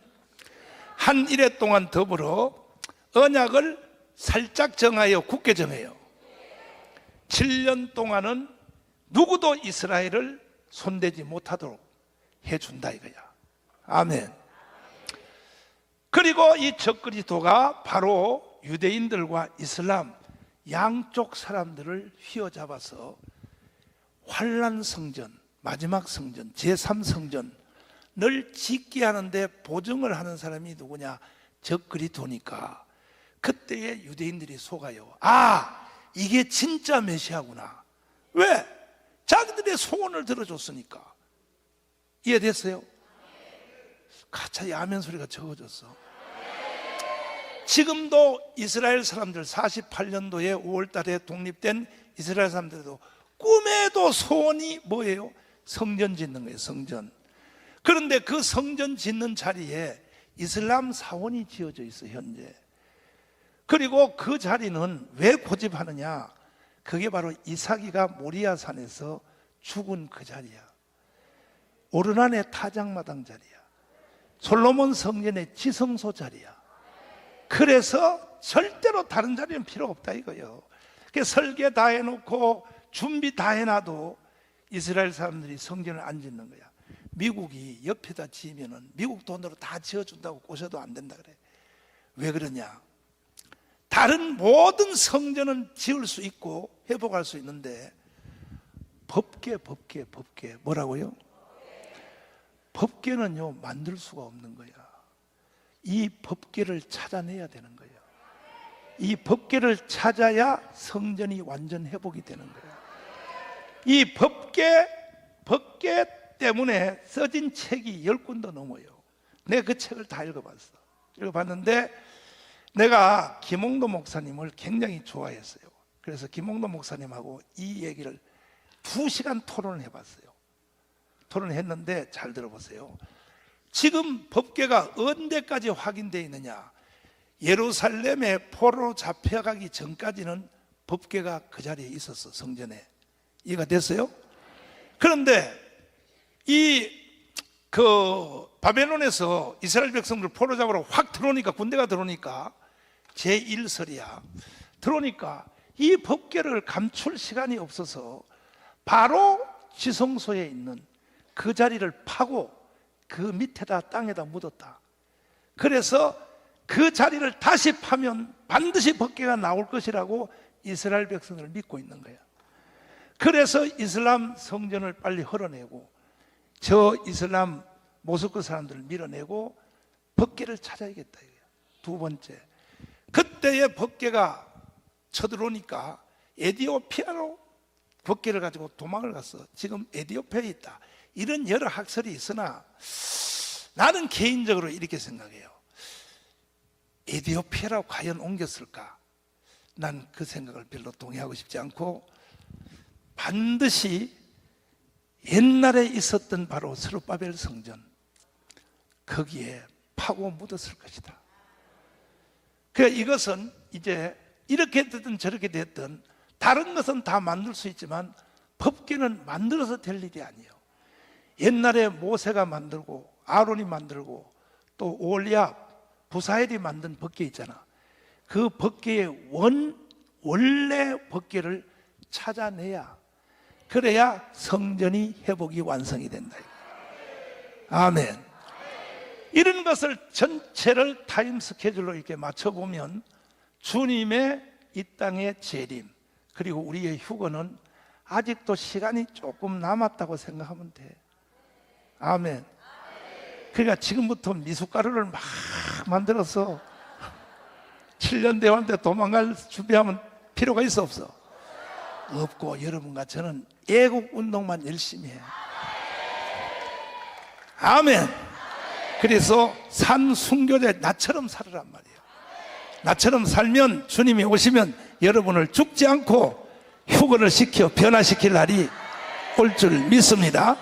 한 일해 동안 더불어 언약을 살짝 정하여 굳게 정해요. 7년 동안은 누구도 이스라엘을 손대지 못하도록 해준다 이거야. 아멘. 그리고 이 적그리스도가 바로 유대인들과 이슬람 양쪽 사람들을 휘어잡아서 환란 성전, 마지막 성전, 제3성전을 짓게 하는데 보증을 하는 사람이 누구냐? 적그리스도니까 그때의 유대인들이 속아요. 아, 이게 진짜 메시아구나. 왜? 자기들의 소원을 들어줬으니까. 이해됐어요? 가차이 아멘 소리가 적어졌어. 지금도 이스라엘 사람들 48년도에 5월 달에 독립된 이스라엘 사람들도 꿈에도 소원이 뭐예요? 성전 짓는 거예요. 성전. 그런데 그 성전 짓는 자리에 이슬람 사원이 지어져 있어 현재. 그리고 그 자리는 왜 고집하느냐? 그게 바로 이삭이가 모리아산에서 죽은 그 자리야. 오르난의 타작마당 자리야. 솔로몬 성전의 지성소 자리야. 그래서 절대로 다른 자리는 필요 없다 이거예요. 설계 다 해놓고 준비 다 해놔도 이스라엘 사람들이 성전을 안 짓는 거야. 미국이 옆에다 지으면은 미국 돈으로 다 지어준다고 꼬셔도 안 된다 그래. 왜 그러냐? 다른 모든 성전은 지을 수 있고 회복할 수 있는데 법궤 뭐라고요? 법궤는요 만들 수가 없는 거야. 이 법궤를 찾아내야 되는 거예요. 이 법궤를 찾아야 성전이 완전 회복이 되는 거예요. 이 법궤 때문에 써진 책이 10권도 넘어요. 내가 그 책을 다 읽어봤는데 내가 김홍도 목사님을 굉장히 좋아했어요. 그래서 김홍도 목사님하고 이 얘기를 2시간 토론을 해봤어요. 토론했는데 잘 들어보세요. 지금 법궤가 언제까지 확인되어 있느냐? 예루살렘에 포로로 잡혀가기 전까지는 법궤가 그 자리에 있었어. 성전에. 이해가 됐어요? 그런데 바벨론에서 이스라엘 백성들 포로 잡으러 확 들어오니까, 군대가 들어오니까 제1설이야. 들어오니까 이 법궤를 감출 시간이 없어서 바로 지성소에 있는 그 자리를 파고 그 밑에다 땅에다 묻었다. 그래서 그 자리를 다시 파면 반드시 법궤가 나올 것이라고 이스라엘 백성을 믿고 있는 거야. 그래서 이슬람 성전을 빨리 헐어내고 저 이슬람 모스크 사람들을 밀어내고 법궤를 찾아야겠다. 두 번째, 그때의 법궤가 쳐들어오니까 에티오피아로 법궤를 가지고 도망을 갔어. 지금 에티오피아에 있다. 이런 여러 학설이 있으나 나는 개인적으로 이렇게 생각해요. 에티오피아로 과연 옮겼을까? 난 그 생각을 별로 동의하고 싶지 않고 반드시 옛날에 있었던 바로 스룹바벨 성전 거기에 파고 묻었을 것이다. 그러니까 이것은 이제 이렇게 됐든 저렇게 됐든 다른 것은 다 만들 수 있지만 법궤는 만들어서 될 일이 아니에요. 옛날에 모세가 만들고 아론이 만들고 또 올리압, 부사엘이 만든 법궤 있잖아. 그 법궤의 원래 법궤를 찾아내야, 그래야 성전이 회복이 완성이 된다. 아멘. 이런 것을 전체를 타임 스케줄로 이렇게 맞춰보면 주님의 이 땅의 재림 그리고 우리의 휴거는 아직도 시간이 조금 남았다고 생각하면 돼. 아멘. 그러니까 지금부터 미숫가루를 막 만들어서 7년 되었는데 도망갈 준비하면 필요가 있어 없어? 없고 여러분과 저는 애국 운동만 열심히 해요. 아멘. 그래서 산 순교자 나처럼 살으란 말이에요. 나처럼 살면 주님이 오시면 여러분을 죽지 않고 휴거를 시켜 변화시킬 날이 올 줄 믿습니다.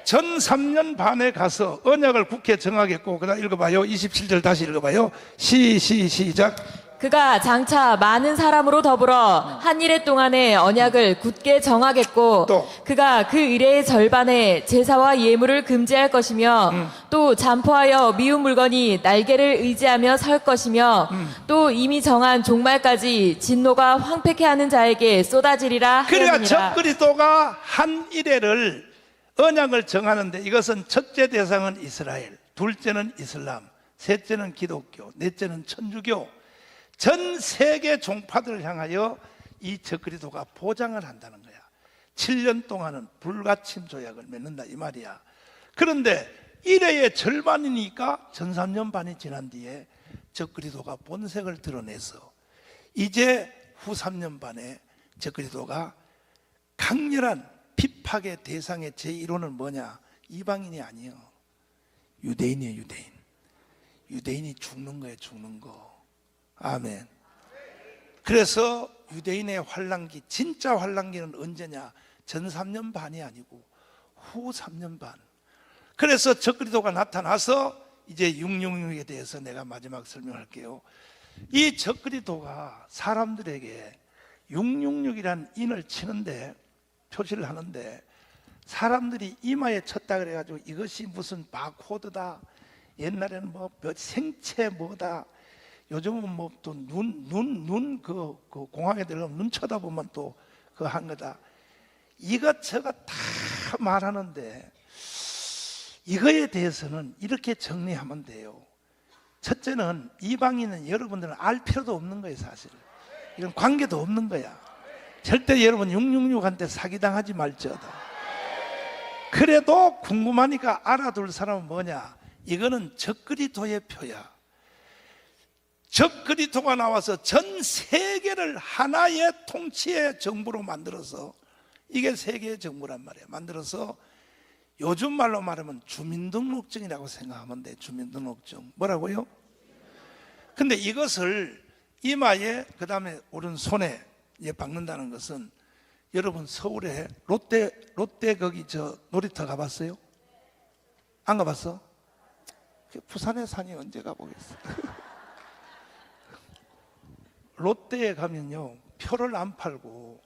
전 3년 반에 가서 언약을 국회에 정하겠고, 그다음 읽어봐요. 27절 다시 읽어봐요. 시작. 그가 장차 많은 사람으로 더불어 한 일해 동안의 언약을 굳게 정하겠고 또. 그가 그 일의 절반에 제사와 예물을 금지할 것이며 또 잠포하여 미운 물건이 날개를 의지하며 설 것이며 또 이미 정한 종말까지 진노가 황폐케 하는 자에게 쏟아지리라 그러니까 하였느니라. 적그리스도가 한 일회를 언약을 정하는데, 이것은 첫째 대상은 이스라엘, 둘째는 이슬람, 셋째는 기독교, 넷째는 천주교, 전 세계 종파들을 향하여 이 적그리스도가 보장을 한다는 거야. 7년 동안은 불가침 조약을 맺는다 이 말이야. 그런데 일회의 절반이니까 전 3년 반이 지난 뒤에 적그리스도가 본색을 드러내서 이제 후 3년 반에 적그리스도가 강렬한 핍박의 대상의 제1호는 뭐냐? 이방인이 아니요, 유대인이에요. 유대인. 유대인이 죽는 거예요. 죽는 거. 아멘. 그래서 유대인의 환란기, 진짜 환란기는 언제냐? 전 3년 반이 아니고 후 3년 반. 그래서 적그리스도가 나타나서 이제 666에 대해서 내가 마지막 설명할게요. 이 적그리스도가 사람들에게 666이라는 인을 치는데, 표시를 하는데, 사람들이 이마에 쳤다 그래가지고 이것이 무슨 바코드다, 옛날에는 뭐 생체 뭐다, 요즘은 뭐 또 그 공항에 들어가면 눈 쳐다보면 또 그거 한 거다, 이것저것 다 말하는데, 이거에 대해서는 이렇게 정리하면 돼요. 첫째는 이방인은 여러분들은 알 필요도 없는 거예요. 사실 이런 관계도 없는 거야. 절대 여러분 666한테 사기당하지 말지어다. 그래도 궁금하니까 알아둘 사람은 뭐냐? 이거는 적그리스도의 표야. 적그리스도가 나와서 전 세계를 하나의 통치의 정부로 만들어서, 이게 세계의 정부란 말이에요. 만들어서 요즘 말로 말하면 주민등록증이라고 생각하면 돼. 주민등록증. 뭐라고요? 근데 이것을 이마에, 그 다음에 오른손에 박는다는 것은, 여러분 서울에 롯데 거기 저 놀이터 가봤어요? 안 가봤어? 부산에 사니 언제 가보겠어? 롯데에 가면요, 표를 안 팔고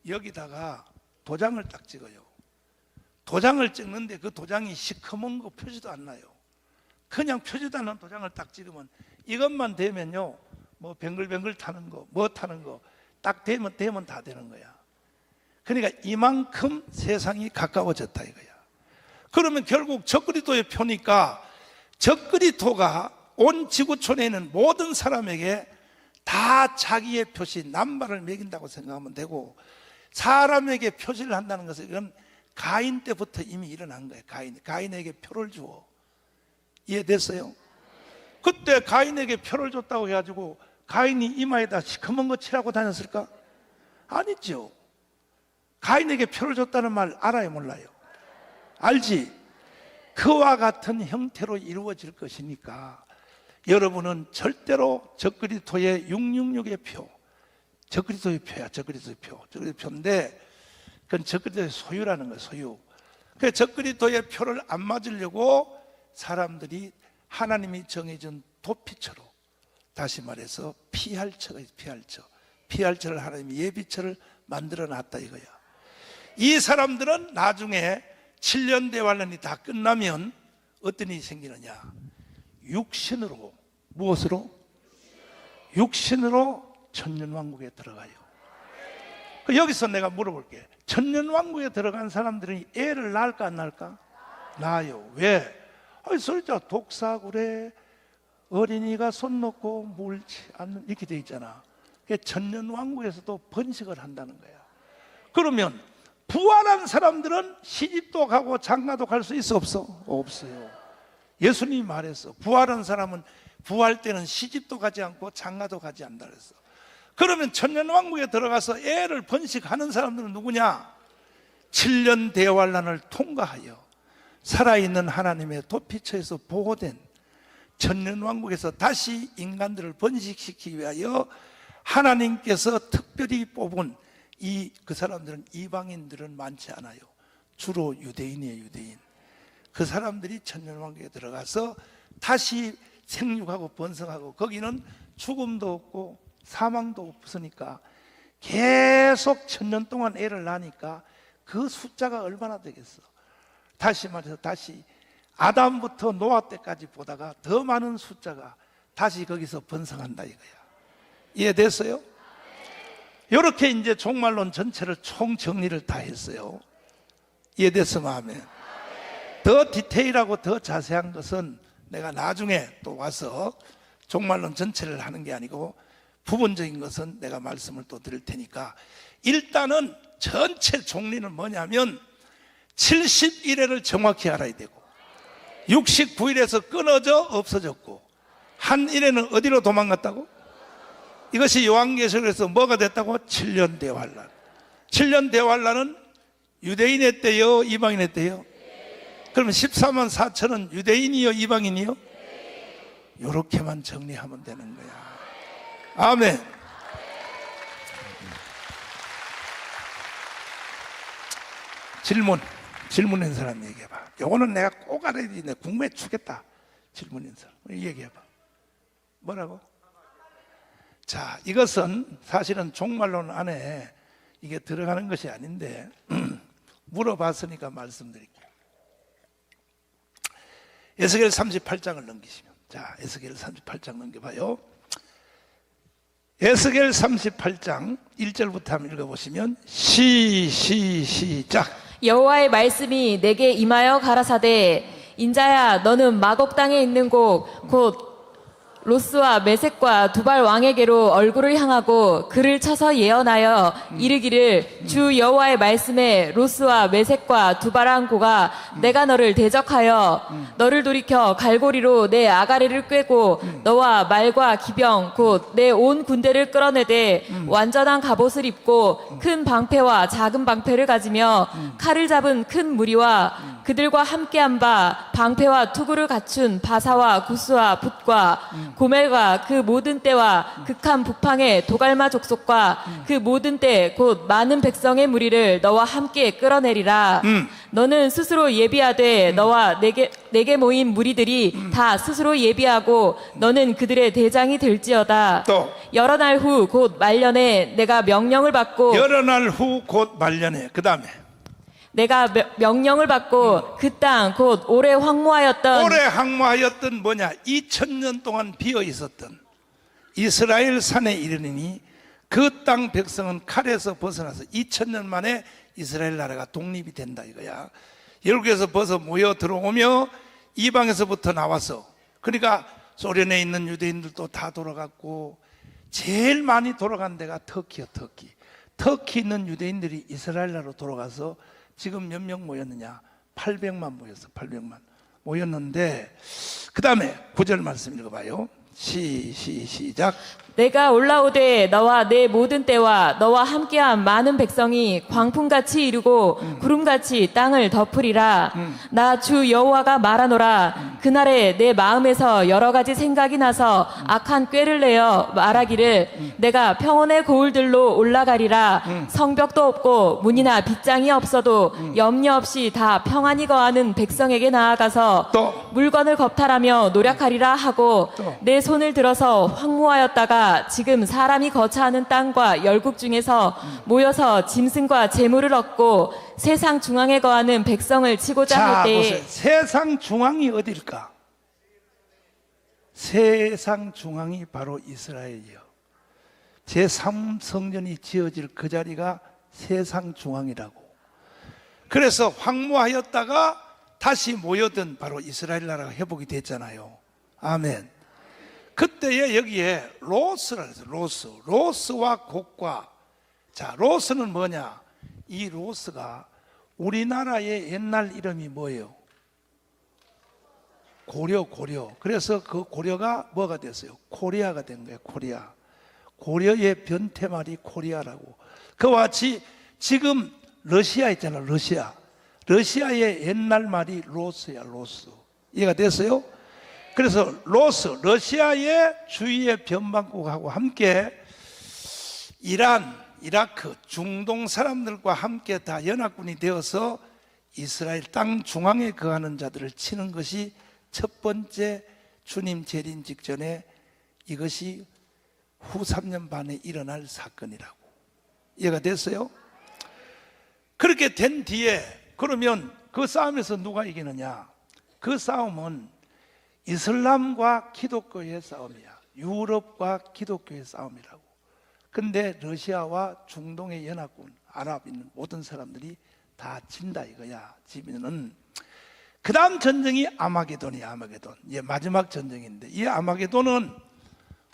여기다가 도장을 딱 찍어요. 도장을 찍는데 그 도장이 시커먼 거 표지도 안 나요. 그냥 표지도 않는 도장을 딱 찍으면, 이것만 되면요, 뭐 뱅글뱅글 타는 거, 뭐 타는 거 딱 되면 다 되는 거야. 그러니까 이만큼 세상이 가까워졌다 이거야. 그러면 결국 적그리스도의 표니까, 적그리스도가 온 지구촌에 있는 모든 사람에게 다 자기의 표시, 남발을 매긴다고 생각하면 되고, 사람에게 표시를 한다는 것은 이건 가인 때부터 이미 일어난 거예요. 가인에게 표를 주어. 이해됐어요? 그때 가인에게 표를 줬다고 해가지고 가인이 이마에다 시커먼 거 칠하고 다녔을까? 아니죠. 가인에게 표를 줬다는 말 알아요, 몰라요? 알지? 그와 같은 형태로 이루어질 것이니까 여러분은 절대로 적그리스도의 666의 표, 적그리스도의 표야. 적그리스도의 표인데, 그건 적그리스도의 소유라는 거예요. 소유. 그 적그리스도의 표를 안 맞으려고 사람들이 하나님이 정해준 도피처로, 다시 말해서 피할처가 있어요. 피할처를 하나님이 예비처를 만들어 놨다 이거야. 이 사람들은 나중에 7년 대환란이 다 끝나면 어떤 일이 생기느냐? 육신으로, 무엇으로? 육신으로 천년왕국에 들어가요. 여기서 내가 물어볼게. 천년왕국에 들어간 사람들은 애를 낳을까 안 낳을까? 낳아요. 왜? 설자 독사구래, 어린이가 손 놓고 물지 않는, 이렇게 돼 있잖아. 천년왕국에서도 번식을 한다는 거야. 그러면 부활한 사람들은 시집도 가고 장가도 갈 수 있어 없어? 없어요. 예수님이 말했어. 부활한 사람은 부활 때는 시집도 가지 않고 장가도 가지 않는다 그랬어. 그러면 천년왕국에 들어가서 애를 번식하는 사람들은 누구냐? 7년 대환란을 통과하여 살아있는 하나님의 도피처에서 보호된 천년왕국에서 다시 인간들을 번식시키기 위하여 하나님께서 특별히 뽑은 그 사람들은, 이방인들은 많지 않아요. 주로 유대인이에요. 유대인. 그 사람들이 천년왕국에 들어가서 다시 생육하고 번성하고 거기는 죽음도 없고 사망도 없으니까 계속 천년 동안 애를 낳으니까 그 숫자가 얼마나 되겠어. 다시 말해서 다시 아담부터 노아 때까지 보다가 더 많은 숫자가 다시 거기서 번성한다 이거야. 이해됐어요? 이렇게 이제 종말론 전체를 총 정리를 다 했어요. 이해됐으면 아멘. 더 디테일하고 더 자세한 것은 내가 나중에 또 와서 종말론 전체를 하는 게 아니고 부분적인 것은 내가 말씀을 또 드릴 테니까 일단은 전체 종리는 뭐냐면 71회를 정확히 알아야 되고 69일에서 끊어져 없어졌고 한 일에는 어디로 도망갔다고? 이것이 요한계시록에서 뭐가 됐다고? 7년 대환란. 7년 대환란은 유대인의 때요 이방인의 때요? 그러면 14만 4천은 유대인이요 이방인이요? 이렇게만 정리하면 되는 거야. 아멘. 질문한 사람 얘기해봐. 요거는 내가 꼭 알아야 돼. 내가 궁금해 죽겠다. 질문한 사람 얘기해봐. 뭐라고? 자, 이것은 사실은 종말론 안에 이게 들어가는 것이 아닌데 물어봤으니까 말씀드릴게요. 에스겔 38장을 넘기시면, 자, 에스겔 38장 넘겨봐요. 에스겔 38장 1절부터 한번 읽어보시면 시작. 여호와의 말씀이 내게 임하여 가라사대 인자야 너는 마곡 땅에 있는 곳 곧 로스와 메섹과 두발 왕에게로 얼굴을 향하고 그를 쳐서 예언하여 이르기를 주 여호와의 말씀에 로스와 메섹과 두발 왕고가 내가 너를 대적하여 너를 돌이켜 갈고리로 내 아가리를 꿰고 너와 말과 기병 곧 내 온 군대를 끌어내되 완전한 갑옷을 입고 큰 방패와 작은 방패를 가지며 칼을 잡은 큰 무리와 그들과 함께한 바 방패와 투구를 갖춘 바사와 구스와 붓과 고멜과 그 모든 때와 극한 북방의 도갈마 족속과 그 모든 때 곧 많은 백성의 무리를 너와 함께 끌어내리라. 너는 스스로 예비하되 너와 내게 모인 무리들이 다 스스로 예비하고 너는 그들의 대장이 될지어다. 또 여러 날 후 곧 말년에 내가 명령을 받고 여러 날 후 곧 말년에 그 다음에 내가 명령을 받고 그 땅 곧 오래 황무하였던 오래 항모하였던 뭐냐 2000년 동안 비어 있었던 이스라엘 산에 이르니 그 땅 백성은 칼에서 벗어나서 2000년 만에 이스라엘 나라가 독립이 된다 이거야. 열국에서 벗어 모여 들어오며 이방에서부터 나와서 그러니까 소련에 있는 유대인들도 다 돌아갔고 제일 많이 돌아간 데가 터키야. 터키 있는 유대인들이 이스라엘 나라로 돌아가서 지금 몇 명 모였느냐? 800만 모였어. 800만 모였는데 그 다음에 9절 말씀 읽어봐요. 시작. 내가 올라오되 너와 내 모든 때와 너와 함께한 많은 백성이 광풍같이 이루고 구름같이 땅을 덮으리라. 나 주 여호와가 말하노라. 그날에 내 마음에서 여러 가지 생각이 나서 악한 꾀를 내어 말하기를 내가 평온의 고울들로 올라가리라. 성벽도 없고 문이나 빗장이 없어도 염려 없이 다 평안히 거하는 백성에게 나아가서 또 물건을 겁탈하며 노력하리라 하고 내 손을 들어서 황무하였다가 지금 사람이 거처하는 땅과 열국 중에서 모여서 짐승과 재물을 얻고 세상 중앙에 거하는 백성을 치고자 자, 할 때에 보세요. 세상 중앙이 어딜까? 세상 중앙이 바로 이스라엘이요. 제3성전이 지어질 그 자리가 세상 중앙이라고. 그래서 황무하였다가 다시 모여든 바로 이스라엘 나라가 회복이 됐잖아요. 아멘. 그때에 여기에 로스라 해서 로스와 곡과. 자, 로스는 뭐냐? 이 로스가 우리나라의 옛날 이름이 뭐예요? 고려. 그래서 그 고려가 뭐가 됐어요? 코리아가 된 거예요. 코리아. 고려의 변태말이 코리아라고. 그와 같이 지금 러시아 있잖아. 러시아의 옛날 말이 로스야. 로스. 이해가 됐어요? 그래서 러시아의 주위의 변방국하고 함께 이란, 이라크, 중동 사람들과 함께 다 연합군이 되어서 이스라엘 땅 중앙에 거하는 자들을 치는 것이 첫 번째 주님 재림 직전에 이것이 후 3년 반에 일어날 사건이라고. 이해가 됐어요? 그렇게 된 뒤에 그러면 그 싸움에서 누가 이기느냐? 그 싸움은 이슬람과 기독교의 싸움이야. 유럽과 기독교의 싸움이라고. 근데 러시아와 중동의 연합군, 아랍 있는 모든 사람들이 다 진다 이거야. 지면은 그 다음 전쟁이 아마게돈이야. 아마게돈. 이제 마지막 전쟁인데 이 아마게돈은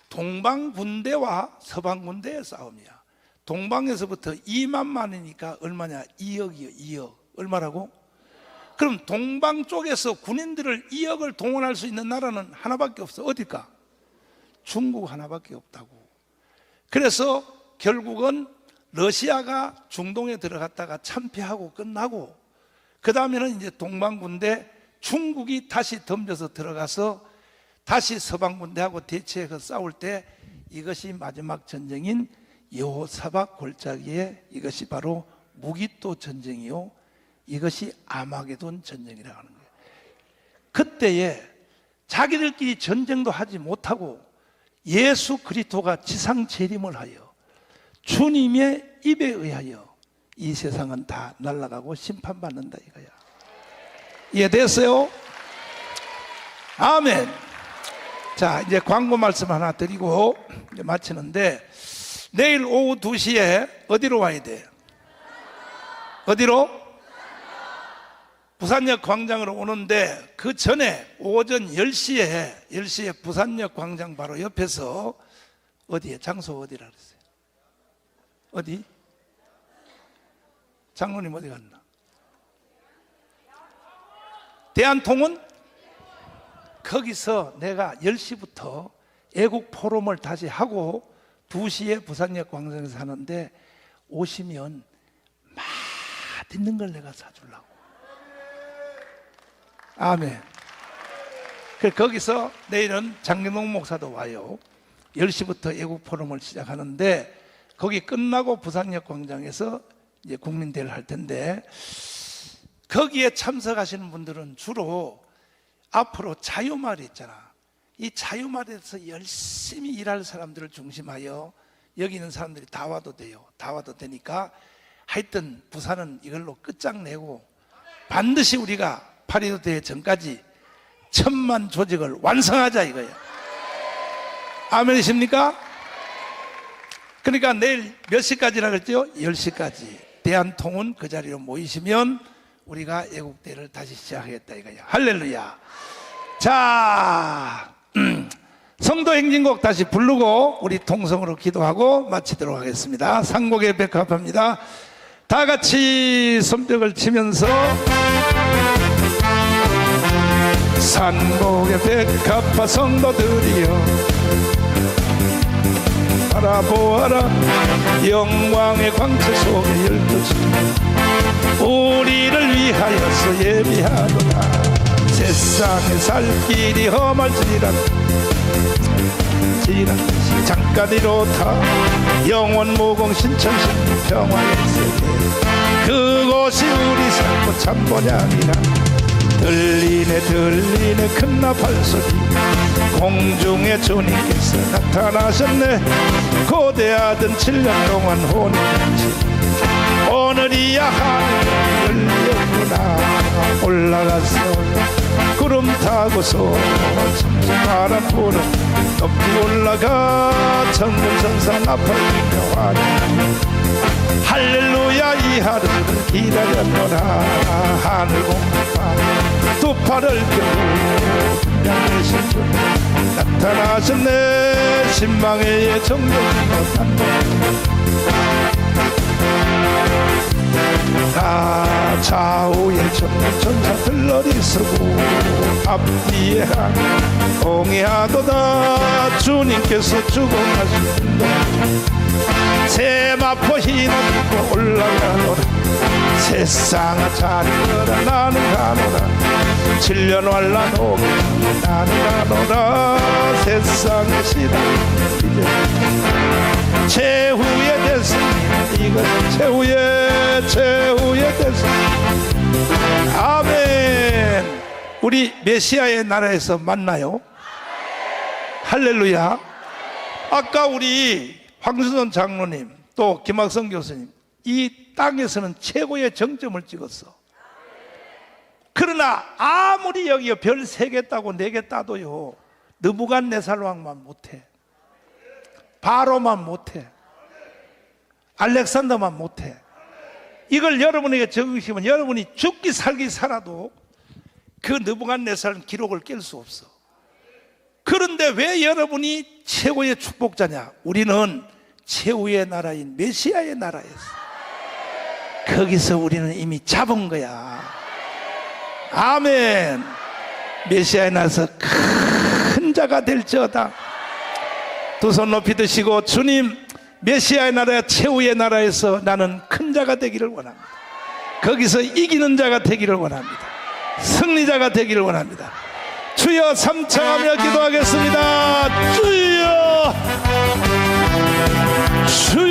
동방 군대와 서방 군대의 싸움이야. 동방에서부터 2만만이니까 얼마냐? 2억이요. 2억. 얼마라고? 그럼 동방 쪽에서 군인들을 2억을 동원할 수 있는 나라는 하나밖에 없어. 어딜까? 중국 하나밖에 없다고. 그래서 결국은 러시아가 중동에 들어갔다가 참패하고 끝나고, 그 다음에는 이제 동방군대 중국이 다시 덤벼서 들어가서 다시 서방군대하고 대치해서 싸울 때 이것이 마지막 전쟁인 여호사밧 골짜기에 이것이 바로 무기토 전쟁이요, 이것이 아마게돈 전쟁이라고 하는 거예요. 그때에 자기들끼리 전쟁도 하지 못하고 예수 그리스도가 지상 재림을 하여 주님의 입에 의하여 이 세상은 다 날아가고 심판받는다 이거야. 이해됐어요? 아멘. 자, 이제 광고 말씀 하나 드리고 이제 마치는데, 내일 오후 2시에 어디로 와야 돼? 어디로? 부산역 광장으로 오는데 그 전에 오전 10시에 부산역 광장 바로 옆에서 어디에? 장소 어디라 그랬어요? 어디? 장로님 어디 갔나? 대한통운? 거기서 내가 10시부터 애국 포럼을 다시 하고 2시에 부산역 광장에서 하는데 오시면 맛있는 걸 내가 사주려고. 아멘. 거기서 내일은 장경동 목사도 와요. 10시부터 애국 포럼을 시작하는데 거기 끝나고 부산역 광장에서 이제 국민대회를 할 텐데, 거기에 참석하시는 분들은 주로 앞으로 자유마을 있잖아. 이 자유마을에서 열심히 일할 사람들을 중심하여 여기 있는 사람들이 다 와도 돼요. 다 와도 되니까 하여튼 부산은 이걸로 끝장내고 반드시 우리가 8.15 대회 전까지 1000만 조직을 완성하자 이거예요. 아멘이십니까? 그러니까 내일 몇 시까지라 그랬죠? 10시까지 대한통운 그 자리로 모이시면 우리가 애국대회를 다시 시작하겠다 이거예요. 할렐루야. 자, 성도 행진곡 다시 부르고 우리 통성으로 기도하고 마치도록 하겠습니다. 상곡의 백합합니다. 다 같이 손뼉을 치면서 산곡의 백합화 성도들이여 바라보아라 영광의 광채 속에 12시 우리를 위하여서 예비하도다. 세상에 살 길이 험할지라 잠깐이로다 영원 무공 신천신 평화의 세계 그곳이 우리 삶의 참 본향이라. 들리네 큰 나팔 소리 공중에 주님께서 나타나셨네. 고대하던 7년 동안 혼인잔치 오늘이야 하늘이 열렸구나. 올라가서 구름 타고서 바람 불어 높이 올라가 천군천사 나팔이며 환영. 할렐루야 이 하루를 기다렸노라. 하늘 공급하 두 팔을 펴고 분양되신 분 나타나셨네. 신망의 정령이여 단독 나 좌우에 천사 들러리 서고 앞뒤에 한 공의하도다. 주님께서 주공하신 세마포 휘날리고 올라가노라. 세상아 잘 있거라 나는 가노라. 7년 환란 오고 나는 가노라. 세상의 시간 이제 최후의 대승 이것 최후의 대승 아멘. 우리 메시아의 나라에서 만나요. 할렐루야. 아까 우리 황수선 장로님 또 김학성 교수님 이 땅에서는 최고의 정점을 찍었어. 그러나 아무리 여기 별 3개 따고 4개 따도요 느부갓네살 왕만 못해. 바로만 못해. 알렉산더만 못해. 이걸 여러분에게 적으시면 여러분이 죽기 살기 살아도 그 느부갓네살 기록을 깰 수 없어. 그런데 왜 여러분이 최고의 축복자냐? 우리는 최후의 나라인 메시아의 나라였어. 거기서 우리는 이미 잡은 거야. 아멘. 메시아에 나서 큰 자가 될지어다. 두 손 높이 드시고 주님, 메시아의 나라 최후의 나라에서 나는 큰 자가 되기를 원합니다. 거기서 이기는 자가 되기를 원합니다. 승리자가 되기를 원합니다. 주여 삼창하며 기도하겠습니다. 주여, 주여.